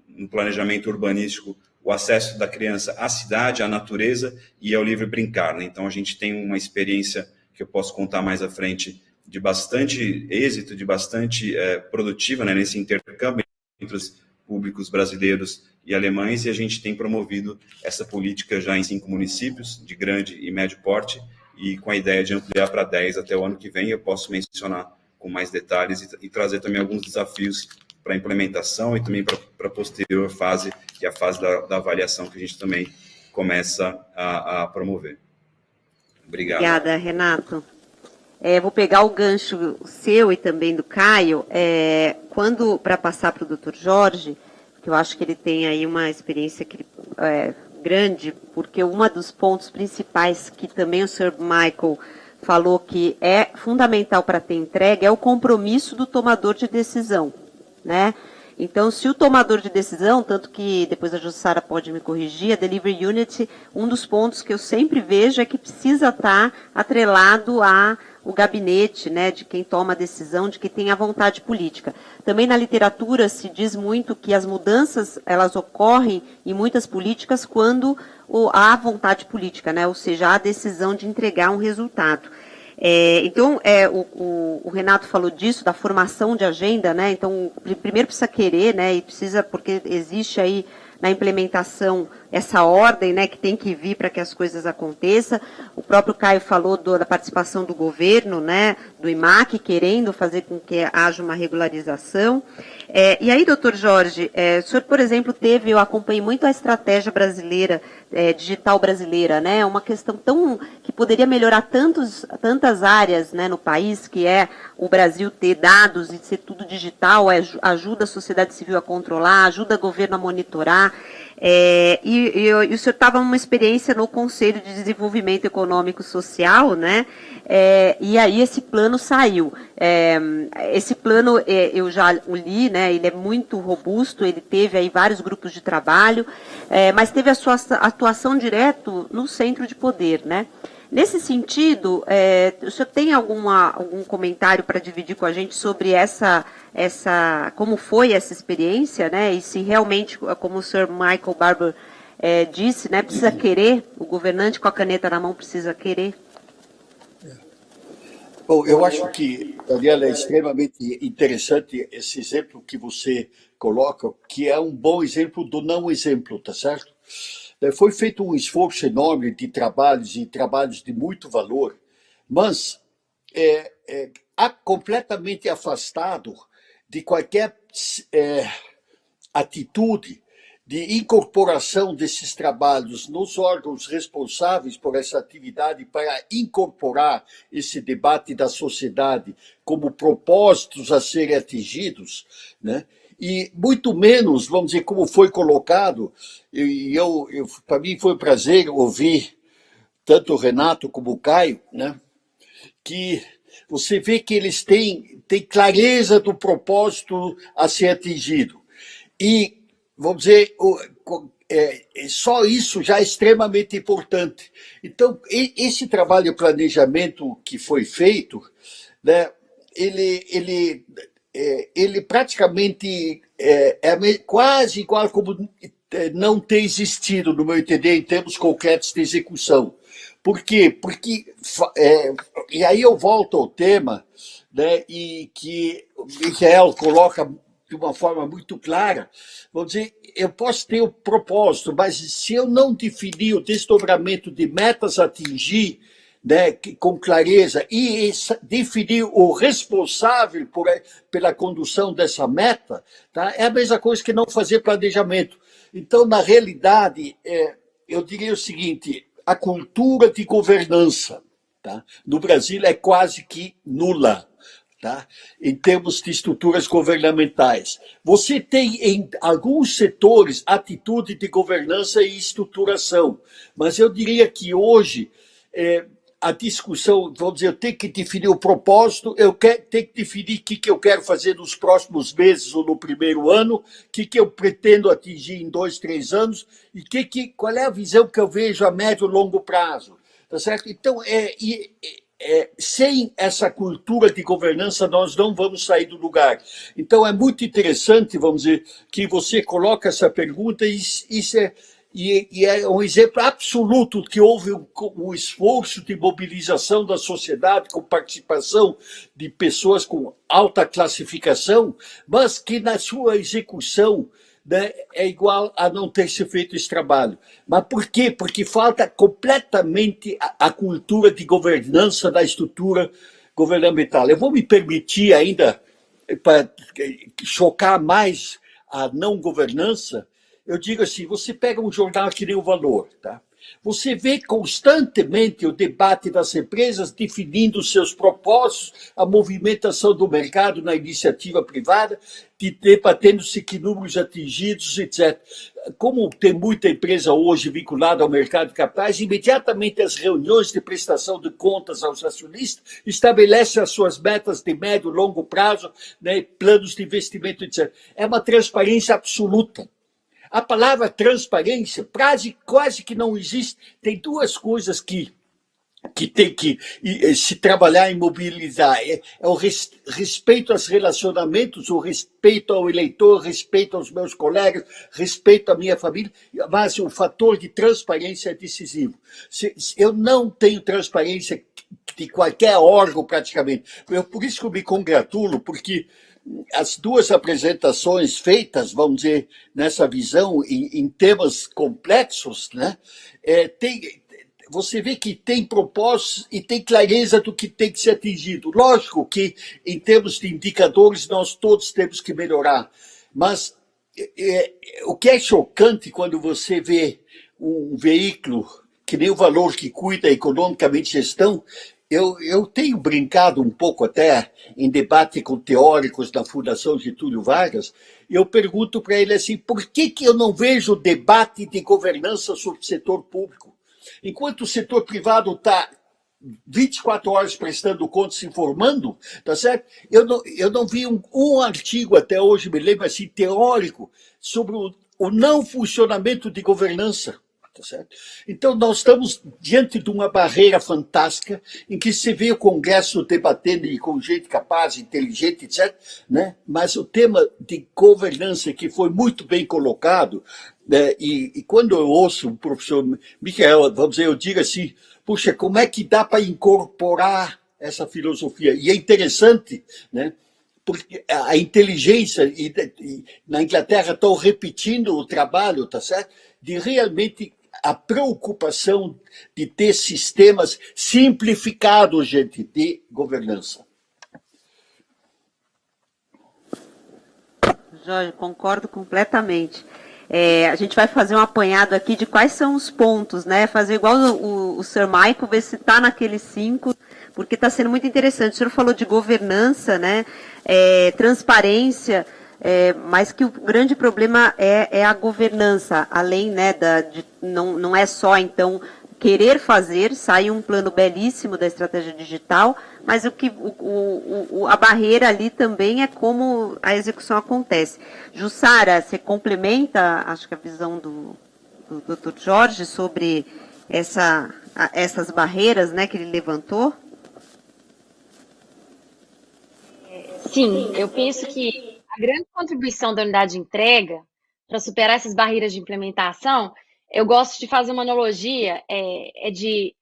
no planejamento urbanístico o acesso da criança à cidade, à natureza e ao livre brincar, né? Então, a gente tem uma experiência que eu posso contar mais à frente de bastante êxito, de bastante produtiva, né, nesse intercâmbio entre os públicos brasileiros e alemães, e a gente tem promovido essa política já em 5 municípios, de grande e médio porte, e com a ideia de ampliar para 10 até o ano que vem. Eu posso mencionar com mais detalhes e trazer também alguns desafios para a implementação e também para a posterior fase, que é a fase da avaliação, que a gente também começa a promover. Obrigado. Obrigada, Renato. Vou pegar o gancho seu e também do Caio, para passar para o Dr. Jorge, que eu acho que ele tem aí uma experiência grande, porque um dos pontos principais que também o Sr. Michael falou que é fundamental para ter entrega é o compromisso do tomador de decisão. né? Então, se o tomador de decisão, tanto que depois a Jussara pode me corrigir, a Delivery Unit, um dos pontos que eu sempre vejo é que precisa estar atrelado ao gabinete, né, de quem toma a decisão, de quem tem a vontade política. Também na literatura se diz muito que as mudanças, elas ocorrem em muitas políticas quando há vontade política, né, ou seja, há a decisão de entregar um resultado. Então, o Renato falou disso, da formação de agenda, né? Então, primeiro precisa querer, né? E precisa, porque existe aí na implementação essa ordem, né, que tem que vir para que as coisas aconteçam. O próprio Caio falou da participação do governo, né, do IMAC, querendo fazer com que haja uma regularização. E aí, doutor Jorge, o senhor, por exemplo, eu acompanhei muito a estratégia brasileira, digital brasileira, né, uma questão que poderia melhorar tantas áreas, né, no país, que é o Brasil ter dados e ser tudo digital, ajuda a sociedade civil a controlar, ajuda o governo a monitorar. E o senhor estava numa experiência no Conselho de Desenvolvimento Econômico e Social, né? E aí esse plano saiu. Esse plano eu já o li, né? Ele é muito robusto, ele teve aí vários grupos de trabalho, mas teve a sua atuação direto no centro de poder, né? Nesse sentido, o senhor tem algum comentário para dividir com a gente sobre como foi essa experiência, né? E se realmente, como o senhor Michael Barber disse, né, precisa querer, o governante com a caneta na mão precisa querer? Bom, eu acho que, Daniela, é extremamente interessante esse exemplo que você coloca, que é um bom exemplo do não exemplo, tá certo? Foi feito um esforço enorme de trabalhos e trabalhos de muito valor, mas completamente afastado de qualquer atitude de incorporação desses trabalhos nos órgãos responsáveis por essa atividade para incorporar esse debate da sociedade como propósitos a serem atingidos, né? E muito menos, vamos dizer, como foi colocado, para mim foi um prazer ouvir tanto o Renato como o Caio, né, que você vê que eles têm clareza do propósito a ser atingido. E, vamos dizer, só isso já é extremamente importante. Então, esse trabalho de planejamento que foi feito, né, ele praticamente quase igual como não ter existido, no meu entender, em termos concretos de execução. Por quê? Porque, e aí eu volto ao tema, né, e que o Michael coloca de uma forma muito clara, vamos dizer, eu posso ter o propósito, mas se eu não definir o desdobramento de metas a atingir, né, com clareza, e definir o responsável pela condução dessa meta, tá, é a mesma coisa que não fazer planejamento. Então, na realidade, eu diria o seguinte, a cultura de governança, tá, no Brasil é quase que nula, tá, em termos de estruturas governamentais. Você tem em alguns setores atitude de governança e estruturação, mas eu diria que hoje a discussão, vamos dizer, eu tenho que definir o propósito, eu tenho que definir o que eu quero fazer nos próximos meses ou no primeiro ano, o que eu pretendo atingir em 2, 3 anos, e qual é a visão que eu vejo a médio e longo prazo. Tá certo? Então, sem essa cultura de governança, nós não vamos sair do lugar. Então, é muito interessante, vamos dizer, que você coloca essa pergunta, e isso é um exemplo absoluto que houve um esforço de mobilização da sociedade com participação de pessoas com alta classificação, mas que na sua execução, né, é igual a não ter se feito esse trabalho. Mas por quê? Porque falta completamente a cultura de governança da estrutura governamental. Eu vou me permitir ainda, para chocar mais a não governança, eu digo assim, você pega um jornal que nem o Valor, tá? Você vê constantemente o debate das empresas definindo seus propósitos, a movimentação do mercado na iniciativa privada, debatendo-se que números atingidos, etc. Como tem muita empresa hoje vinculada ao mercado de capitais, imediatamente as reuniões de prestação de contas aos acionistas estabelecem as suas metas de médio e longo prazo, né, planos de investimento, etc. É uma transparência absoluta. A palavra transparência quase que não existe. Tem duas coisas que tem que se trabalhar e mobilizar. É o respeito aos relacionamentos, o respeito ao eleitor, respeito aos meus colegas, respeito à minha família, mas o fator de transparência é decisivo. Eu não tenho transparência de qualquer órgão praticamente. Por isso que eu me congratulo, porque as duas apresentações feitas, vamos dizer, nessa visão, em temas complexos, né, você vê que tem propósitos e tem clareza do que tem que ser atingido. Lógico que, em termos de indicadores, nós todos temos que melhorar, mas o que é chocante quando você vê um veículo que nem o Valor que cuida economicamente gestão, eu tenho brincado um pouco até em debate com teóricos da Fundação Getúlio Vargas, eu pergunto para ele assim, por que eu não vejo debate de governança sobre o setor público? Enquanto o setor privado está 24 horas prestando contas, se informando, tá certo? Eu não vi um artigo até hoje, me lembro assim, teórico, sobre o não funcionamento de governança. Tá certo? Então, nós estamos diante de uma barreira fantástica em que se vê o Congresso debatendo com gente capaz, inteligente, etc. Né? Mas o tema de governança, que foi muito bem colocado, né? E quando eu ouço o professor Michael, vamos dizer, eu digo assim, puxa, como é que dá para incorporar essa filosofia? E é interessante, né? Porque a inteligência, e na Inglaterra estão repetindo o trabalho, tá certo? De realmente a preocupação de ter sistemas simplificados, gente, de governança. Jorge, concordo completamente. A gente vai fazer um apanhado aqui de quais são os pontos, né? Fazer igual o Sir Michael, ver se está naqueles 5, porque está sendo muito interessante. O senhor falou de governança, né? Transparência, mas que o grande problema é a governança, além, né, não é só, então, querer fazer, sai um plano belíssimo da estratégia digital, mas a barreira ali também é como a execução acontece. Jussara, você complementa, acho que a visão do Dr. Jorge sobre essas barreiras, né, que ele levantou? Sim, eu penso que a grande contribuição da unidade de entrega para superar essas barreiras de implementação, eu gosto de fazer uma analogia, é de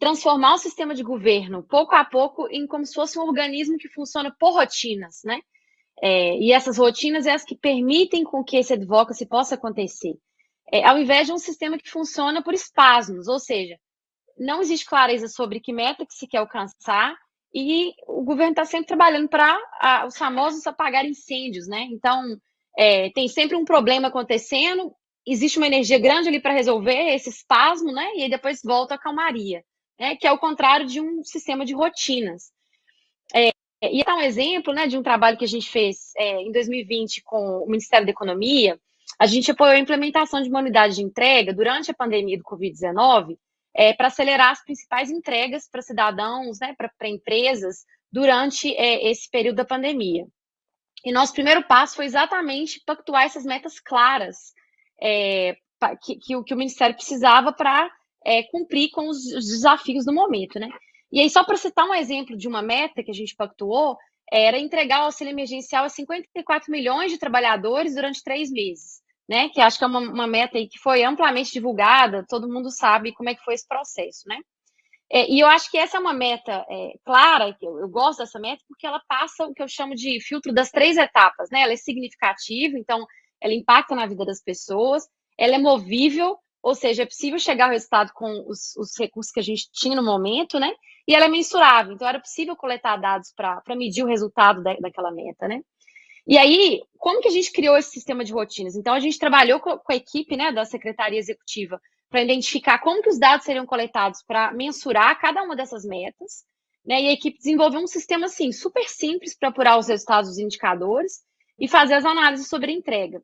transformar o sistema de governo, pouco a pouco, em como se fosse um organismo que funciona por rotinas, né? E essas rotinas é as que permitem com que esse advocacy possa acontecer. Ao invés de um sistema que funciona por espasmos, ou seja, não existe clareza sobre que meta que se quer alcançar, e o governo está sempre trabalhando para os famosos apagar incêndios, né? Então, tem sempre um problema acontecendo, existe uma energia grande ali para resolver esse espasmo, né? E aí depois volta a calmaria, né? Que é o contrário de um sistema de rotinas. E dá um exemplo, né, de um trabalho que a gente fez em 2020 com o Ministério da Economia. A gente apoiou a implementação de uma unidade de entrega durante a pandemia do Covid-19, para acelerar as principais entregas para cidadãos, né, para empresas, durante esse período da pandemia. E nosso primeiro passo foi exatamente pactuar essas metas claras que o Ministério precisava para cumprir com os desafios do momento, né? E aí, só para citar um exemplo de uma meta que a gente pactuou, era entregar o auxílio emergencial a 54 milhões de trabalhadores durante 3 meses. Né, que acho que é uma meta aí que foi amplamente divulgada, todo mundo sabe como é que foi esse processo, né? E eu acho que essa é uma meta clara, que eu gosto dessa meta, porque ela passa o que eu chamo de filtro das 3 etapas, né? Ela é significativa, então ela impacta na vida das pessoas, ela é movível, ou seja, é possível chegar ao resultado com os recursos que a gente tinha no momento, né? E ela é mensurável, então era possível coletar dados para medir o resultado daquela meta, né? E aí, como que a gente criou esse sistema de rotinas? Então, a gente trabalhou com a equipe, né, da Secretaria Executiva para identificar como que os dados seriam coletados para mensurar cada uma dessas metas, né? E a equipe desenvolveu um sistema assim, super simples para apurar os resultados dos indicadores e fazer as análises sobre a entrega.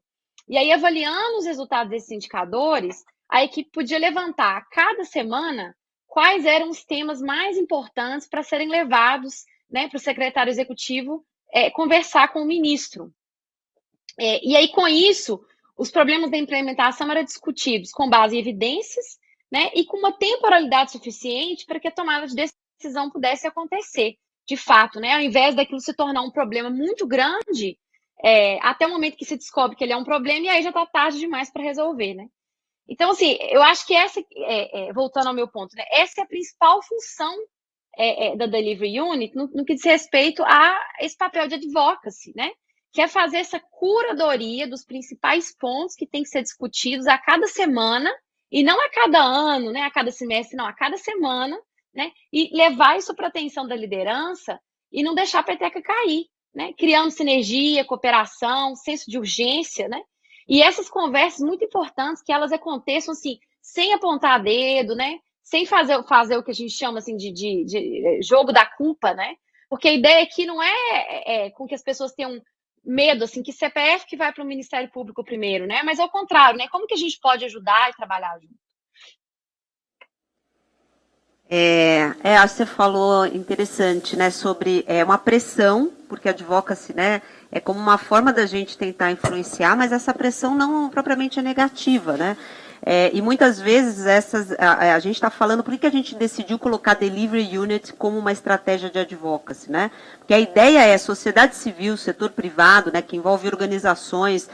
E aí, avaliando os resultados desses indicadores, a equipe podia levantar a cada semana quais eram os temas mais importantes para serem levados, né, para o secretário executivo conversar com o ministro. E aí, com isso, os problemas da implementação eram discutidos com base em evidências, né, e com uma temporalidade suficiente para que a tomada de decisão pudesse acontecer, de fato, né, ao invés daquilo se tornar um problema muito grande, até o momento que se descobre que ele é um problema, e aí já está tarde demais para resolver, né. Então, assim, eu acho que essa, voltando ao meu ponto, né, essa é a principal função da Delivery Unit no que diz respeito a esse papel de advocacy, né, que é fazer essa curadoria dos principais pontos que tem que ser discutidos a cada semana, e não a cada ano, né, a cada semestre, não, a cada semana, né, e levar isso para a atenção da liderança e não deixar a peteca cair, né, criando sinergia, cooperação, senso de urgência, né, e essas conversas muito importantes que elas aconteçam assim, sem apontar dedo, né, sem fazer o que a gente chama assim de jogo da culpa, né, porque a ideia aqui não é com que as pessoas tenham medo, assim, que CPF que vai para o Ministério Público primeiro, né? Mas ao contrário, né? Como que a gente pode ajudar e trabalhar junto? Acho que você falou interessante, né? Sobre uma pressão, porque a advocacy, né? É como uma forma da gente tentar influenciar, mas essa pressão não propriamente é negativa, né? E muitas vezes a gente está falando, por que a gente decidiu colocar Delivery Unit como uma estratégia de advocacy, né? Porque a ideia é sociedade civil, setor privado, né, que envolve organizações,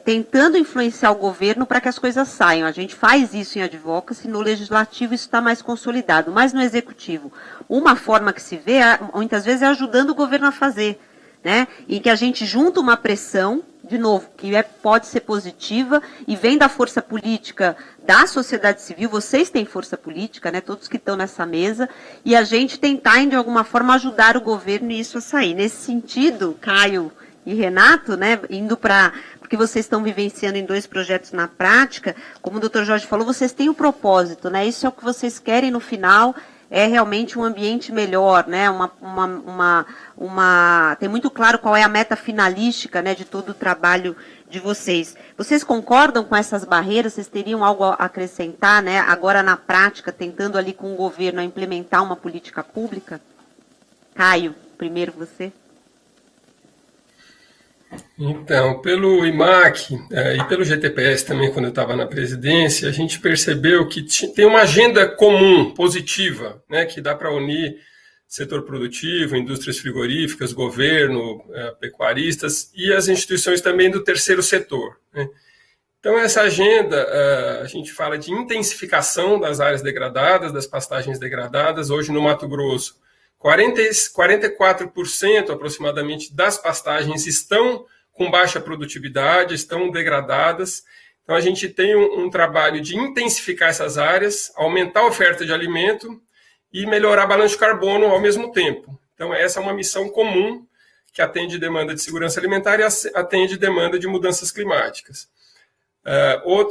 tentando influenciar o governo para que as coisas saiam. A gente faz isso em advocacy, no legislativo isso está mais consolidado, mas no executivo. Uma forma que se vê, muitas vezes, é ajudando o governo a fazer, né? Em que a gente junta uma pressão, de novo, que pode ser positiva e vem da força política da sociedade civil, vocês têm força política, né, todos que estão nessa mesa, e a gente tentar, de alguma forma, ajudar o governo e isso a sair. Nesse sentido, Caio e Renato, né, indo para... porque vocês estão vivenciando em 2 projetos na prática, como o doutor Jorge falou, vocês têm o propósito, né, isso é o que vocês querem no final, é realmente um ambiente melhor, né? Tem muito claro qual é a meta finalística, né, de todo o trabalho de vocês. Vocês concordam com essas barreiras? Vocês teriam algo a acrescentar, né, agora na prática, tentando ali com o governo a implementar uma política pública? Caio, primeiro você. Então, pelo IMAC e pelo GTPS também, quando eu estava na presidência, a gente percebeu que tem uma agenda comum, positiva, né, que dá para unir setor produtivo, indústrias frigoríficas, governo, pecuaristas e as instituições também do terceiro setor, né. Então, essa agenda, a gente fala de intensificação das áreas degradadas, das pastagens degradadas. Hoje, no Mato Grosso, 44% aproximadamente das pastagens estão com baixa produtividade, estão degradadas. Então, a gente tem um trabalho de intensificar essas áreas, aumentar a oferta de alimento e melhorar a balança de carbono ao mesmo tempo. Então, essa é uma missão comum que atende demanda de segurança alimentar e atende demanda de mudanças climáticas.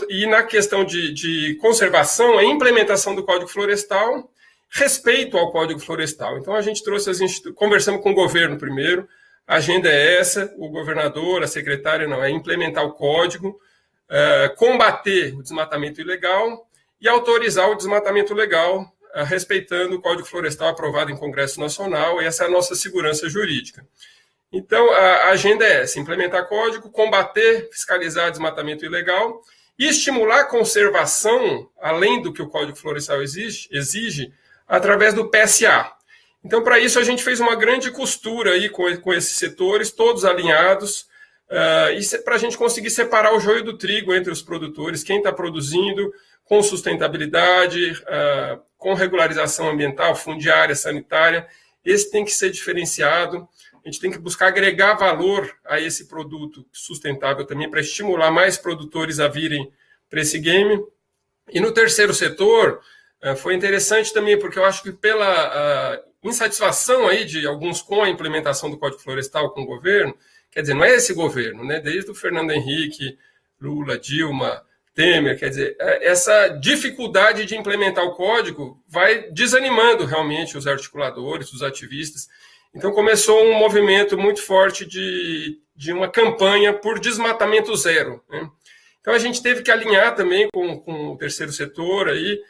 E na questão de conservação, a implementação do Código Florestal, respeito ao Código Florestal. Então, a gente trouxe conversamos com o governo primeiro, a agenda é essa, o governador, a secretária, é implementar o código, combater o desmatamento ilegal e autorizar o desmatamento legal, respeitando o Código Florestal aprovado em Congresso Nacional, e essa é a nossa segurança jurídica. Então, a agenda é essa, implementar código, combater, fiscalizar desmatamento ilegal e estimular a conservação, além do que o Código Florestal exige, através do PSA. Então, para isso, a gente fez uma grande costura aí com esses setores, todos alinhados, para a gente conseguir separar o joio do trigo entre os produtores, quem está produzindo com sustentabilidade, com regularização ambiental, fundiária, sanitária. Esse tem que ser diferenciado. A gente tem que buscar agregar valor a esse produto sustentável também, para estimular mais produtores a virem para esse game. E no terceiro setor, foi interessante também, porque eu acho que pela insatisfação aí de alguns com a implementação do Código Florestal com o governo, quer dizer, não é esse governo, né? Desde o Fernando Henrique, Lula, Dilma, Temer, quer dizer, essa dificuldade de implementar o código vai desanimando realmente os articuladores, os ativistas. Então começou um movimento muito forte de uma campanha por desmatamento zero, né? Então a gente teve que alinhar também com o terceiro setor aí,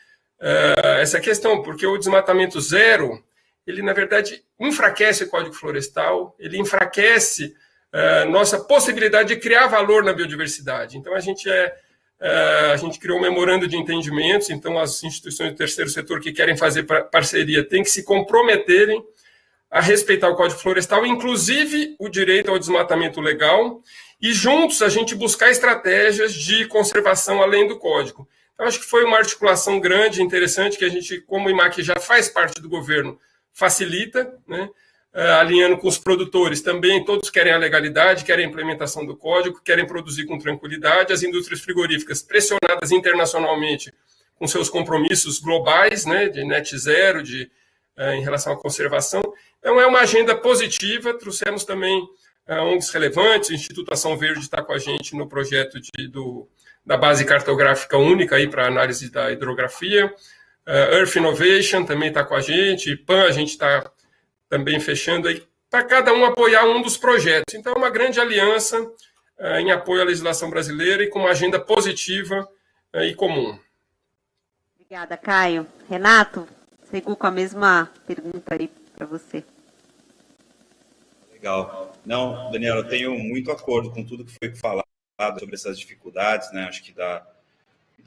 essa questão, porque o desmatamento zero, ele na verdade enfraquece o Código Florestal, ele enfraquece nossa possibilidade de criar valor na biodiversidade. Então a gente criou um memorando de entendimentos, então as instituições do terceiro setor que querem fazer parceria têm que se comprometerem a respeitar o Código Florestal, inclusive o direito ao desmatamento legal, e juntos a gente buscar estratégias de conservação além do Código. Então, acho que foi uma articulação grande, interessante, que a gente, como o IMAC já faz parte do governo, facilita, né? Alinhando com os produtores também, todos querem a legalidade, querem a implementação do Código, querem produzir com tranquilidade, as indústrias frigoríficas pressionadas internacionalmente com seus compromissos globais, né, de net zero, em relação à conservação. Então, é uma agenda positiva, trouxemos também ONGs relevantes, o Instituto Ação Verde está com a gente no projeto da base cartográfica única para análise da hidrografia, Earth Innovation também está com a gente, PAN a gente está também fechando aí, para cada um apoiar um dos projetos. Então, é uma grande aliança em apoio à legislação brasileira e com uma agenda positiva e comum. Obrigada, Caio. Renato, sigo com a mesma pergunta aí para você. Legal. Não, Daniela, eu tenho muito acordo com tudo que foi falado sobre essas dificuldades, né? Acho que da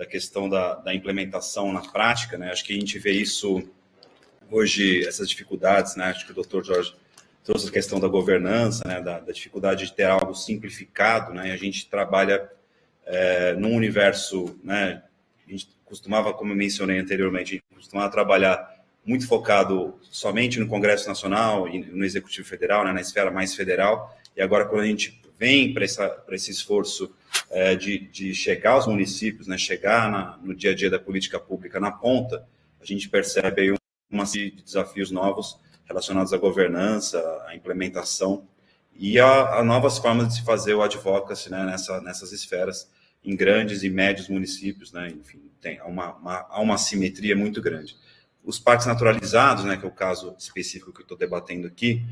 questão da implementação na prática, né? Acho que a gente vê isso hoje, essas dificuldades, né? Acho que o Dr. Jorge trouxe a questão da governança, né? Da dificuldade de ter algo simplificado, né? A gente trabalha num universo, né? A gente costumava, como eu mencionei anteriormente, a gente costumava trabalhar muito focado somente no Congresso Nacional e no Executivo Federal, né? Na esfera mais federal, e agora quando a gente vem para esse esforço de chegar aos municípios, né? Chegar no dia a dia da política pública na ponta, a gente percebe aí uma série de desafios novos relacionados à governança, à implementação e a novas formas de se fazer o advocacy, né, nessas esferas, em grandes e médios municípios, né, enfim, há uma assimetria muito grande. Os parques naturalizados, né, que é o caso específico que eu estou debatendo aqui,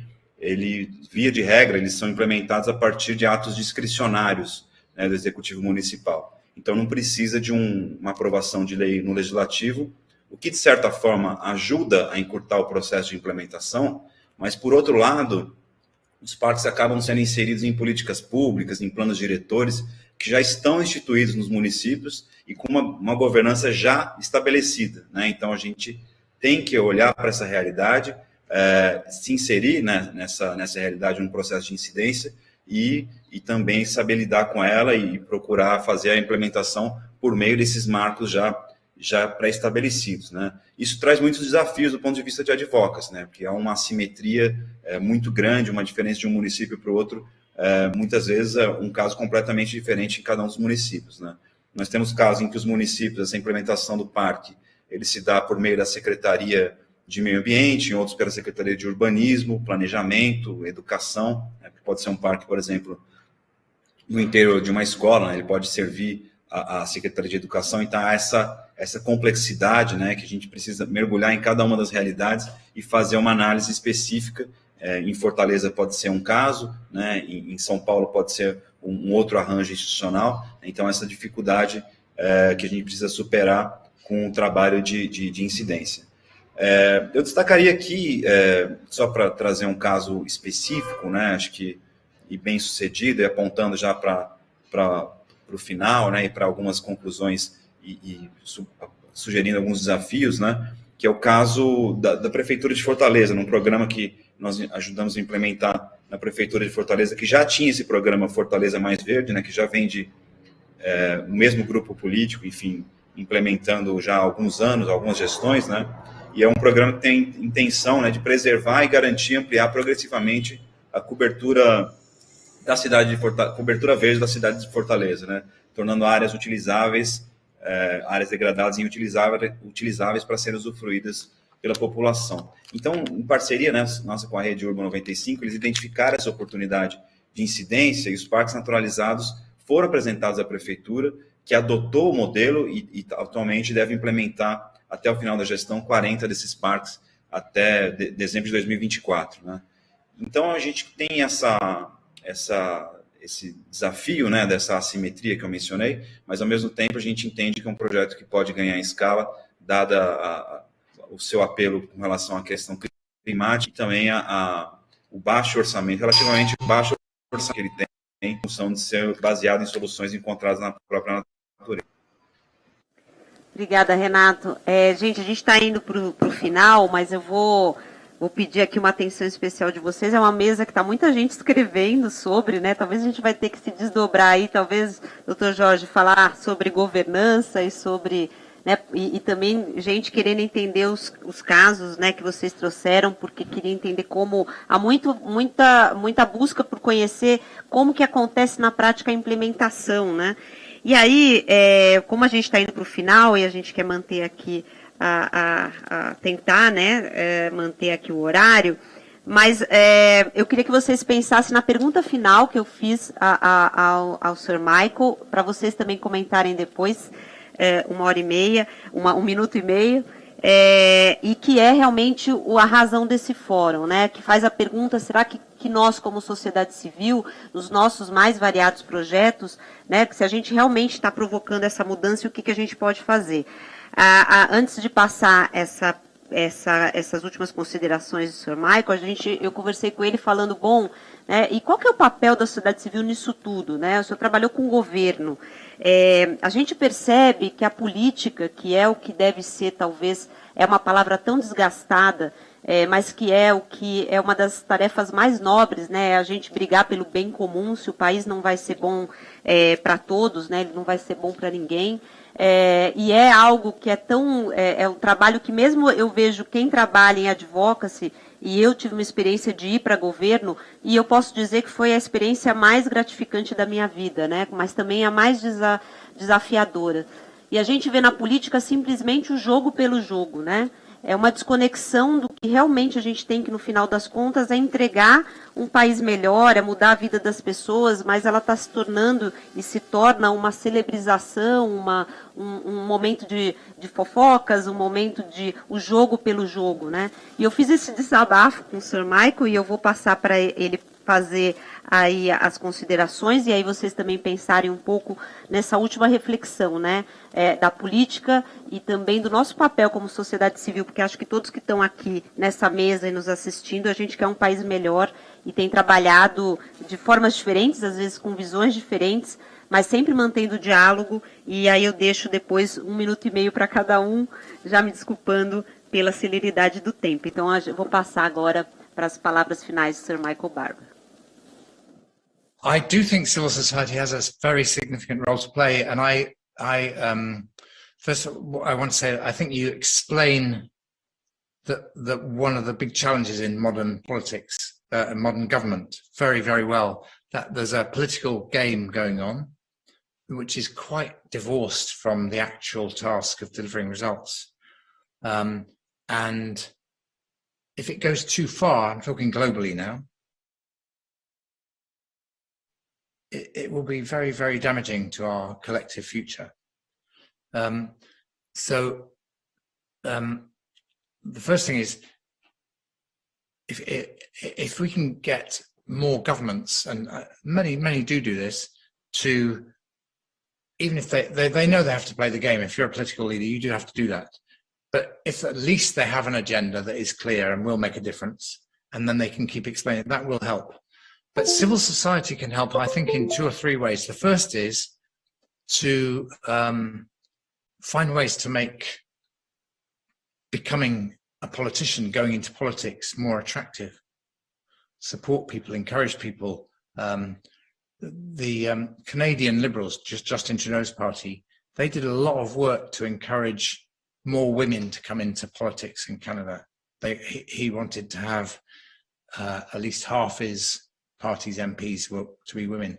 via de regra, eles são implementados a partir de atos discricionários, né, do Executivo Municipal. Então, não precisa de uma aprovação de lei no Legislativo, o que, de certa forma, ajuda a encurtar o processo de implementação, mas, por outro lado, os parques acabam sendo inseridos em políticas públicas, em planos diretores, que já estão instituídos nos municípios e com uma governança já estabelecida, né? Então, a gente tem que olhar para essa realidade, se inserir, né, nessa realidade, num processo de incidência e também saber lidar com ela e procurar fazer a implementação por meio desses marcos já pré-estabelecidos, né? Isso traz muitos desafios do ponto de vista de advocacy, né? Porque há uma assimetria muito grande, uma diferença de um município para o outro, muitas vezes é um caso completamente diferente em cada um dos municípios, né? Nós temos casos em que os municípios, essa implementação do parque, ele se dá por meio da Secretaria de Meio Ambiente, em outros pela Secretaria de Urbanismo, Planejamento, Educação, né? Pode ser um parque, por exemplo, no interior de uma escola, né? Ele pode servir a Secretaria de Educação, então há essa complexidade, né, que a gente precisa mergulhar em cada uma das realidades e fazer uma análise específica. Em Fortaleza pode ser um caso, né, em São Paulo pode ser um outro arranjo institucional, então essa dificuldade que a gente precisa superar com o trabalho de incidência. Eu destacaria aqui, só para trazer um caso específico, né, acho que e bem sucedido, e apontando já para o final, né, e para algumas conclusões e sugerindo alguns desafios, né, que é o caso da Prefeitura de Fortaleza, num programa que nós ajudamos a implementar na Prefeitura de Fortaleza, que já tinha esse programa Fortaleza Mais Verde, né, que já vem o mesmo grupo político, enfim, implementando já há alguns anos, algumas gestões, né, e é um programa que tem intenção, né, de preservar e garantir e ampliar progressivamente a cobertura da cidade de Fortaleza, cobertura verde da cidade de Fortaleza, né? Tornando áreas utilizáveis, áreas degradadas e utilizáveis para serem usufruídas pela população. Então, em parceria, né, nossa com a Rede Urban 95, eles identificaram essa oportunidade de incidência e os parques naturalizados foram apresentados à Prefeitura, que adotou o modelo e atualmente deve implementar até o final da gestão 40 desses parques até dezembro de 2024, né? Então a gente tem esse desafio, né, dessa assimetria que eu mencionei, mas ao mesmo tempo a gente entende que é um projeto que pode ganhar em escala, dada o seu apelo com relação à questão climática e também o baixo orçamento, relativamente baixo orçamento que ele tem, em função de ser baseado em soluções encontradas na própria natureza. Obrigada, Renato. Gente, a gente está indo para o final, mas eu vou pedir aqui uma atenção especial de vocês. É uma mesa que está muita gente escrevendo sobre, né? Talvez a gente vai ter que se desdobrar aí, talvez, doutor Jorge, falar sobre governança e sobre... Né, e também gente querendo entender os casos, né, que vocês trouxeram, porque queria entender como há muita busca por conhecer como que acontece na prática a implementação, né? E aí, como a gente está indo para o final e a gente quer manter aqui tentar, né, manter aqui o horário, mas eu queria que vocês pensassem na pergunta final que eu fiz ao Sr. Michael, para vocês também comentarem depois. 1h30, 1 minuto e meio, e que é realmente a razão desse fórum, né? Que faz a pergunta, será que nós, como sociedade civil, nos nossos mais variados projetos, né, se a gente realmente está provocando essa mudança e o que a gente pode fazer? Antes de passar essas últimas considerações do Sr. Michael, eu conversei com ele falando, bom, né, e qual que é o papel da sociedade civil nisso tudo, né? O senhor trabalhou com o governo. A gente percebe que a política, que é o que deve ser, talvez, é uma palavra tão desgastada, mas que é uma das tarefas mais nobres, né? A gente brigar pelo bem comum, se o país não vai ser bom para todos, né? Ele não vai ser bom para ninguém. E é algo que é um trabalho que mesmo eu vejo quem trabalha em advocacy, e eu tive uma experiência de ir para governo, e eu posso dizer que foi a experiência mais gratificante da minha vida, né? Mas também a mais desafiadora. E a gente vê na política simplesmente o jogo pelo jogo, né? É uma desconexão do que realmente a gente tem que, no final das contas, é entregar um país melhor, é mudar a vida das pessoas, mas ela está se tornando e se torna uma celebrização, um momento de fofocas, um momento de o jogo pelo jogo, né? E eu fiz esse desabafo com o Sr. Michael e eu vou passar para ele fazer aí as considerações e aí vocês também pensarem um pouco nessa última reflexão, né, da política e também do nosso papel como sociedade civil, porque acho que todos que estão aqui nessa mesa e nos assistindo, a gente quer um país melhor e tem trabalhado de formas diferentes, às vezes com visões diferentes, mas sempre mantendo o diálogo, e aí eu deixo depois 1 minuto e meio para cada um, já me desculpando pela celeridade do tempo. Então, eu vou passar agora para as palavras finais do Sr. Michael Barber. I do think civil society has a very significant role to play, and first I want to say I think you explain that one of the big challenges in modern politics and modern government very, very well. That there's a political game going on, which is quite divorced from the actual task of delivering results, and if it goes too far, I'm talking globally now, it will be very, very damaging to our collective future. So the first thing is, if we can get more governments, and many do this, to, even if they know they have to play the game, if you're a political leader, you do have to do that. But if at least they have an agenda that is clear and will make a difference, and then they can keep explaining, that will help. But civil society can help, I think, in 2 or 3 ways. The first is to find ways to make becoming a politician, going into politics, more attractive. Support people, encourage people. The Canadian Liberals, Justin Trudeau's party, they did a lot of work to encourage more women to come into politics in Canada. He wanted to have at least half his party's MPs to be women,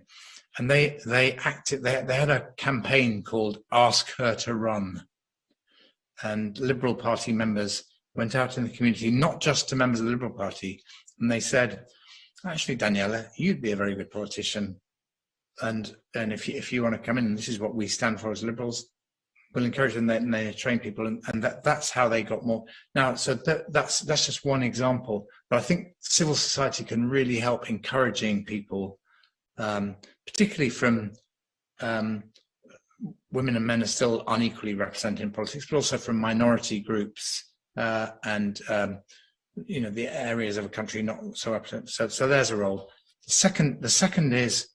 and they had a campaign called Ask Her to Run, and Liberal Party members went out in the community, not just to members of the Liberal Party, and they said, actually, Daniela, you'd be a very good politician. and if you want to come in, and this is what we stand for as Liberals, we'll encourage them and they train people, and that's how they got more. Now, so that's just one example, but I think civil society can really help encouraging people, particularly from women and men are still unequally represented in politics, but also from minority groups and the areas of a country not so represented. So there's a role. The second is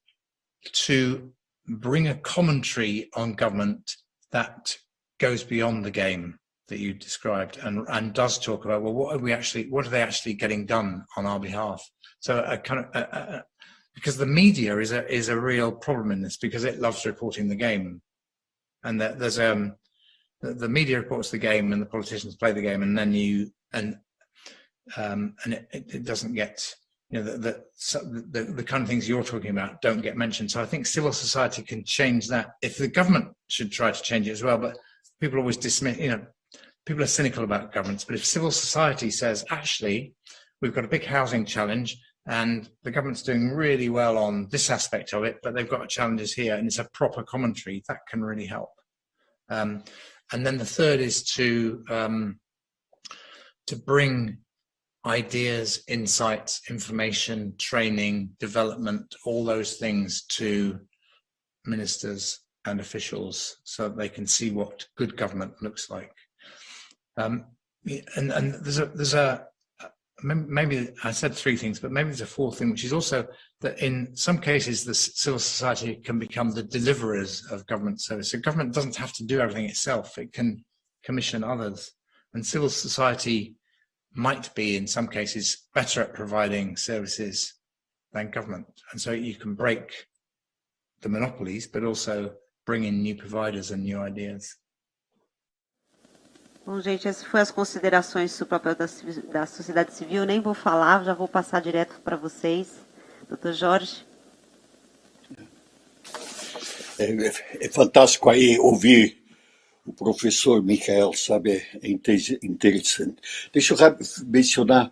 to bring a commentary on government that goes beyond the game that you described and does talk about, well, what are they actually getting done on our behalf? So a kind of because the media is a real problem in this, because it loves reporting the game, and there's the media reports the game and the politicians play the game, and then it doesn't get, the kind of things you're talking about don't get mentioned. So I think civil society can change that. If the government should try to change it as well, but people always dismiss, people are cynical about governments, but if civil society says, actually, we've got a big housing challenge and the government's doing really well on this aspect of it, but they've got challenges here, and it's a proper commentary, that can really help. And then the third is to bring ideas, insights, information, training, development, all those things to ministers and officials so that they can see what good government looks like. And there's maybe I said three things, but maybe there's a fourth thing, which is also that in some cases the civil society can become the deliverers of government service. So government doesn't have to do everything itself, it can commission others, and civil society might be in some cases better at providing services than government, and so you can break the monopolies but also bring in new providers and new ideas. Bom, gente, essas foram as considerações sobre o papel da sociedade civil. Nem vou falar, já vou passar direto para vocês. Dr. Jorge. É fantástico aí ouvir o professor Michael, sabe? É interessante. Deixa eu mencionar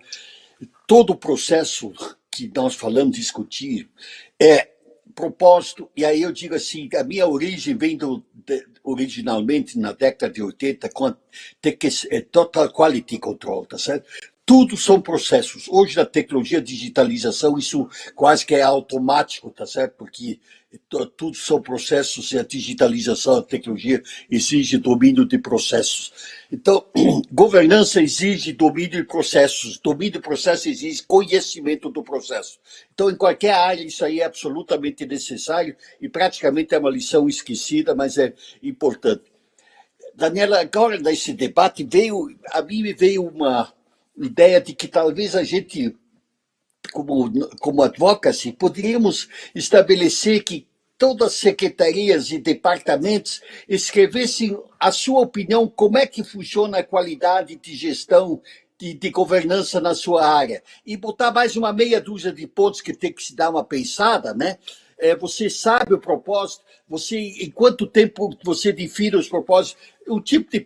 todo o processo que nós falamos, discutir, é propósito, e aí eu digo assim, a minha origem vem originalmente na década de 80, com Total Quality Control, tá certo? Tudo são processos. Hoje, na tecnologia, digitalização, isso quase que é automático, tá certo? Porque tudo são processos e a digitalização, a tecnologia exige domínio de processos. Então, governança exige domínio de processos. Domínio de processos exige conhecimento do processo. Então, em qualquer área, isso aí é absolutamente necessário e praticamente é uma lição esquecida, mas é importante. Daniela, agora nesse debate, a mim me veio uma ideia de que talvez a gente, como advocacy, poderíamos estabelecer que todas as secretarias e departamentos escrevessem a sua opinião, como é que funciona a qualidade de gestão de governança na sua área. E botar mais uma meia dúzia de pontos que tem que se dar uma pensada, né? Você sabe o propósito, em quanto tempo você define os propósitos, um tipo de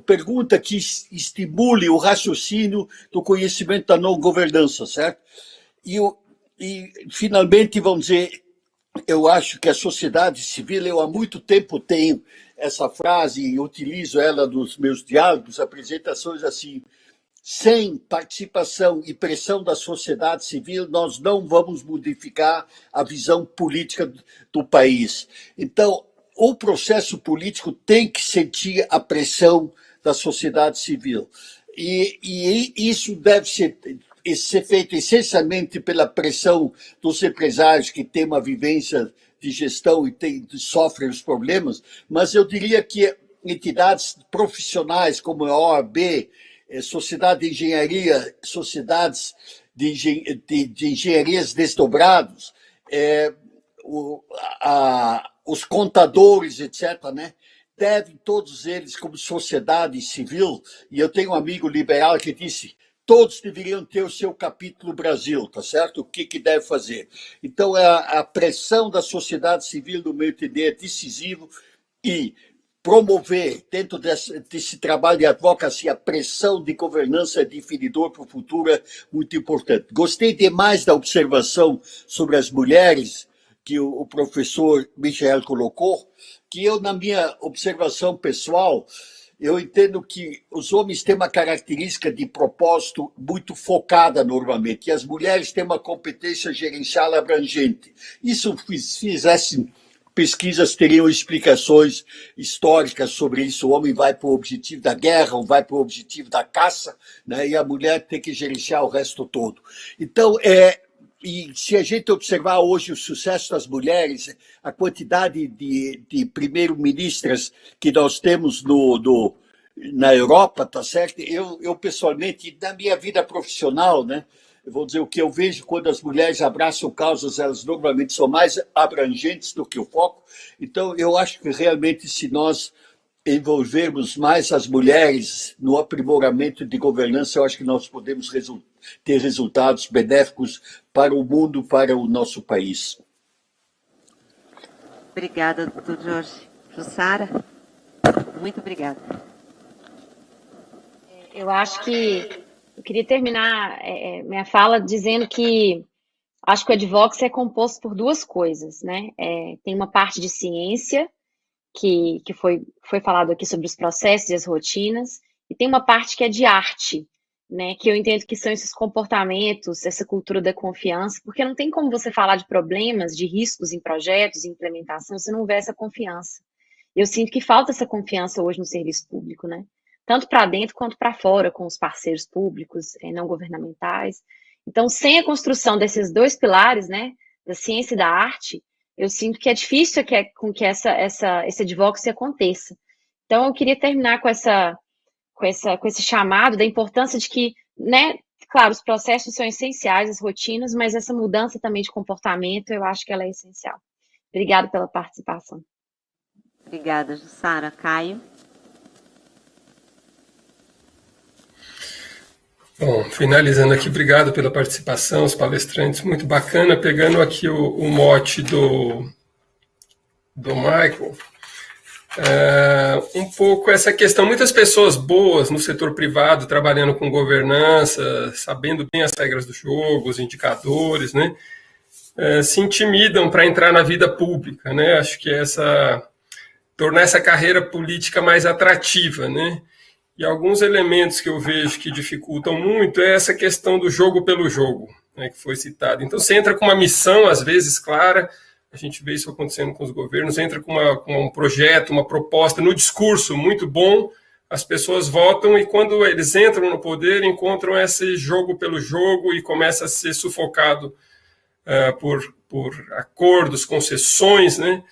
pergunta que estimule o raciocínio do conhecimento da não governança, certo? E finalmente, vamos dizer, eu acho que a sociedade civil, eu há muito tempo tenho essa frase e utilizo ela nos meus diálogos, apresentações assim: sem participação e pressão da sociedade civil, nós não vamos modificar a visão política do país. Então, o processo político tem que sentir a pressão da sociedade civil. E isso deve ser feito essencialmente pela pressão dos empresários que têm uma vivência de gestão e sofrem os problemas, mas eu diria que entidades profissionais como a OAB, Sociedade de Engenharia, sociedades de engenharias desdobrados, os contadores, etc., né? Devem todos eles, como sociedade civil, e eu tenho um amigo liberal que disse, todos deveriam ter o seu capítulo Brasil, tá certo? O que deve fazer? Então, a pressão da sociedade civil, no meu entender, é decisivo, e promover, dentro desse trabalho de advocacia, a pressão de governança definidor para o futuro é muito importante. Gostei demais da observação sobre as mulheres, que o professor Michael colocou, que eu, na minha observação pessoal, eu entendo que os homens têm uma característica de propósito muito focada normalmente, e as mulheres têm uma competência gerencial abrangente. Isso, fizessem pesquisas, teriam explicações históricas sobre isso. O homem vai para o objetivo da guerra, ou vai para o objetivo da caça, né? E a mulher tem que gerenciar o resto todo. Então, e se a gente observar hoje o sucesso das mulheres, a quantidade de primeiro-ministras que nós temos na Europa, tá certo? Eu pessoalmente, na minha vida profissional, né? Eu vou dizer, o que eu vejo quando as mulheres abraçam causas, elas normalmente são mais abrangentes do que o foco. Então, eu acho que realmente, se nós envolvermos mais as mulheres no aprimoramento de governança, eu acho que nós podemos ter resultados benéficos para o mundo, para o nosso país. Obrigada, doutor Jorge. Jussara, muito obrigada. Eu acho que eu queria terminar minha fala dizendo que acho que o Advox é composto por duas coisas, né? Tem uma parte de ciência, que foi falado aqui sobre os processos e as rotinas, e tem uma parte que é de arte, né? Que eu entendo que são esses comportamentos, essa cultura da confiança, porque não tem como você falar de problemas, de riscos em projetos, em implementação, se não houver essa confiança. Eu sinto que falta essa confiança hoje no serviço público, né? Tanto para dentro quanto para fora, com os parceiros públicos, não governamentais. Então, sem a construção desses dois pilares, né, da ciência e da arte, eu sinto que é difícil com que esse advocacy aconteça. Então, eu queria terminar com esse chamado da importância de que, né, claro, os processos são essenciais, as rotinas, mas essa mudança também de comportamento, eu acho que ela é essencial. Obrigada pela participação. Obrigada, Jussara. Caio? Bom, finalizando aqui, obrigado pela participação, os palestrantes, muito bacana, pegando aqui o mote do Michael, um pouco essa questão, muitas pessoas boas no setor privado, trabalhando com governança, sabendo bem as regras do jogo, os indicadores, né, se intimidam para entrar na vida pública, né, acho que tornar essa carreira política mais atrativa, né, e alguns elementos que eu vejo que dificultam muito é essa questão do jogo pelo jogo, né, que foi citado. Então, você entra com uma missão, às vezes, clara, a gente vê isso acontecendo com os governos, entra com um projeto, uma proposta, no discurso muito bom, as pessoas votam e quando eles entram no poder, encontram esse jogo pelo jogo e começa a ser sufocado por acordos, concessões, né?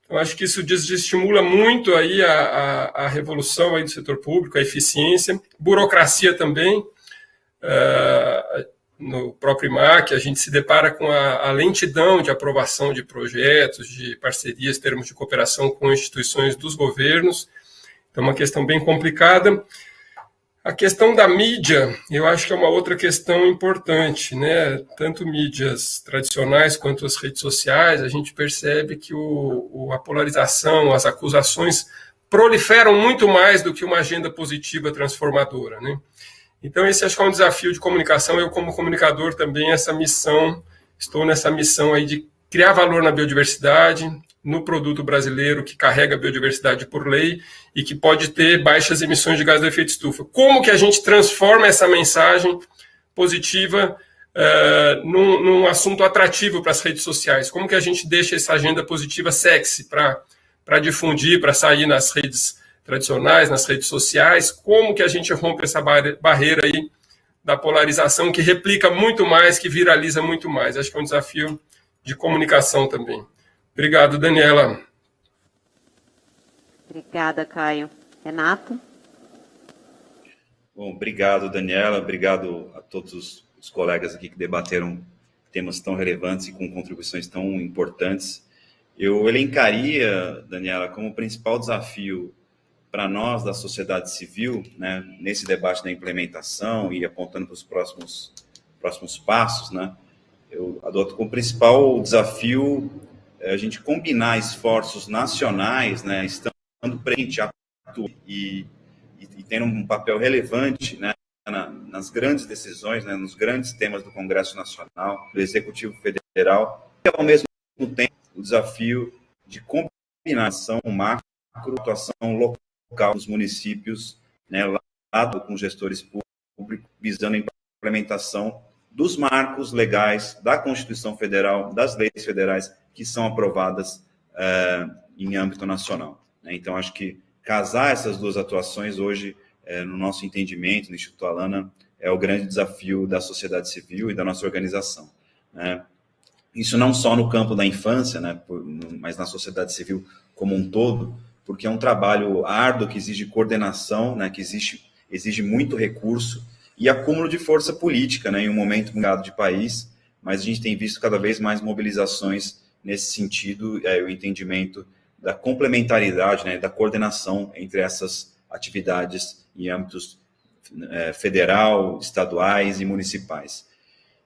Eu acho que isso desestimula muito aí a revolução aí do setor público, a eficiência, burocracia também. No próprio IMAC, a gente se depara com a lentidão de aprovação de projetos, de parcerias, termos de cooperação com instituições dos governos. Então, é uma questão bem complicada. A questão da mídia, eu acho que é uma outra questão importante, né? Tanto mídias tradicionais quanto as redes sociais, a gente percebe que a polarização, as acusações proliferam muito mais do que uma agenda positiva transformadora, né? Então, esse acho que é um desafio de comunicação. Eu, como comunicador, também estou nessa missão aí de criar valor na biodiversidade, no produto brasileiro que carrega a biodiversidade por lei e que pode ter baixas emissões de gás de efeito estufa. Como que a gente transforma essa mensagem positiva num assunto atrativo para as redes sociais? Como que a gente deixa essa agenda positiva sexy para difundir, para sair nas redes tradicionais, nas redes sociais? Como que a gente rompe essa barreira aí da polarização que replica muito mais, que viraliza muito mais? Acho que é um desafio de comunicação também. Obrigado, Daniela. Obrigada, Caio. Renato? Bom, obrigado, Daniela. Obrigado a todos os colegas aqui que debateram temas tão relevantes e com contribuições tão importantes. Eu elencaria, Daniela, como principal desafio para nós da sociedade civil, né, nesse debate da implementação e apontando para os próximos passos, né, eu adoto como principal desafio a gente combinar esforços nacionais, né, estando presente e tendo um papel relevante, né, nas grandes decisões, né, nos grandes temas do Congresso Nacional, do Executivo Federal, e ao mesmo tempo o desafio de combinação macro, atuação local dos municípios, né, lado com gestores públicos, visando a implementação dos marcos legais da Constituição Federal, das leis federais que são aprovadas em âmbito nacional. Né? Então, acho que casar essas duas atuações hoje, no nosso entendimento, no Instituto Alana, é o grande desafio da sociedade civil e da nossa organização. Né? Isso não só no campo da infância, né, mas na sociedade civil como um todo, porque é um trabalho árduo que exige coordenação, né, que exige muito recurso e acúmulo de força política, né, em um momento mudado de país, mas a gente tem visto cada vez mais mobilizações nesse sentido, o entendimento da complementaridade, né, da coordenação entre essas atividades em âmbitos federal, estaduais e municipais.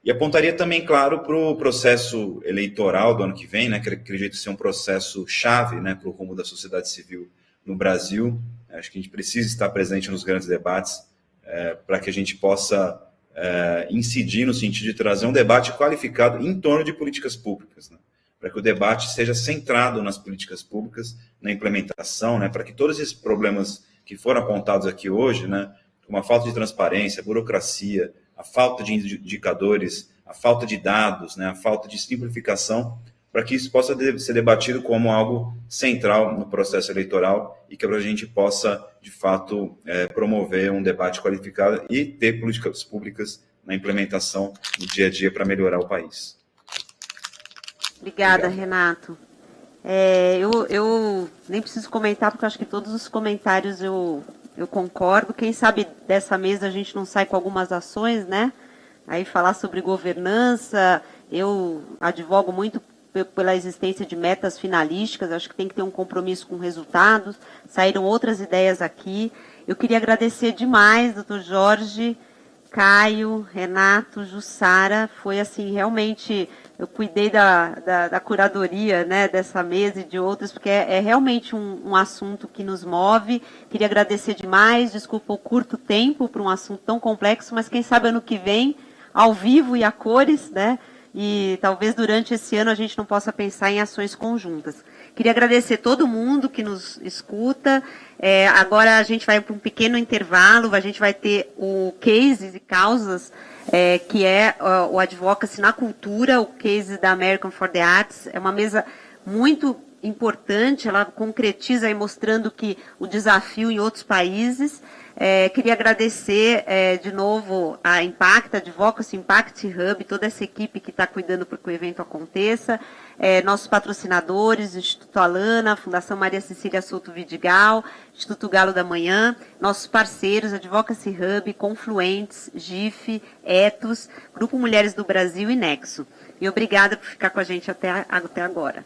E apontaria também, claro, para o processo eleitoral do ano que vem, né, que acredito ser um processo chave, né, para o rumo da sociedade civil no Brasil. Acho que a gente precisa estar presente nos grandes debates para que a gente possa incidir no sentido de trazer um debate qualificado em torno de políticas públicas, né, para que o debate seja centrado nas políticas públicas, na implementação, né, para que todos esses problemas que foram apontados aqui hoje, né, como a falta de transparência, a burocracia, a falta de indicadores, a falta de dados, né, a falta de simplificação, para que isso possa ser debatido como algo central no processo eleitoral e que a gente possa, de fato, promover um debate qualificado e ter políticas públicas na implementação no dia a dia para melhorar o país. Obrigada, Renato. Eu nem preciso comentar, porque acho que todos os comentários eu concordo. Quem sabe dessa mesa a gente não sai com algumas ações, né? Aí falar sobre governança, eu advogo muito pela existência de metas finalísticas, acho que tem que ter um compromisso com resultados. Saíram outras ideias aqui. Eu queria agradecer demais, doutor Jorge, Caio, Renato, Jussara. Foi assim, realmente, eu cuidei da curadoria, né, dessa mesa e de outras, porque é realmente um assunto que nos move. Queria agradecer demais, desculpa o curto tempo para um assunto tão complexo, mas quem sabe ano que vem, ao vivo e a cores, né? E talvez durante esse ano a gente não possa pensar em ações conjuntas. Queria agradecer todo mundo que nos escuta. Agora a gente vai para um pequeno intervalo, a gente vai ter o Cases e Causas, que é o Advocacy na Cultura, o case da American for the Arts. É uma mesa muito importante, ela concretiza aí mostrando que o desafio em outros países. Queria agradecer de novo a Advocacy Impact Hub, toda essa equipe que está cuidando para que o evento aconteça, nossos patrocinadores, Instituto Alana, Fundação Maria Cecília Souto Vidigal, Instituto Galo da Manhã, nossos parceiros, Advocacy Hub, Confluentes, GIF, Etos, Grupo Mulheres do Brasil e Nexo. E obrigada por ficar com a gente até agora.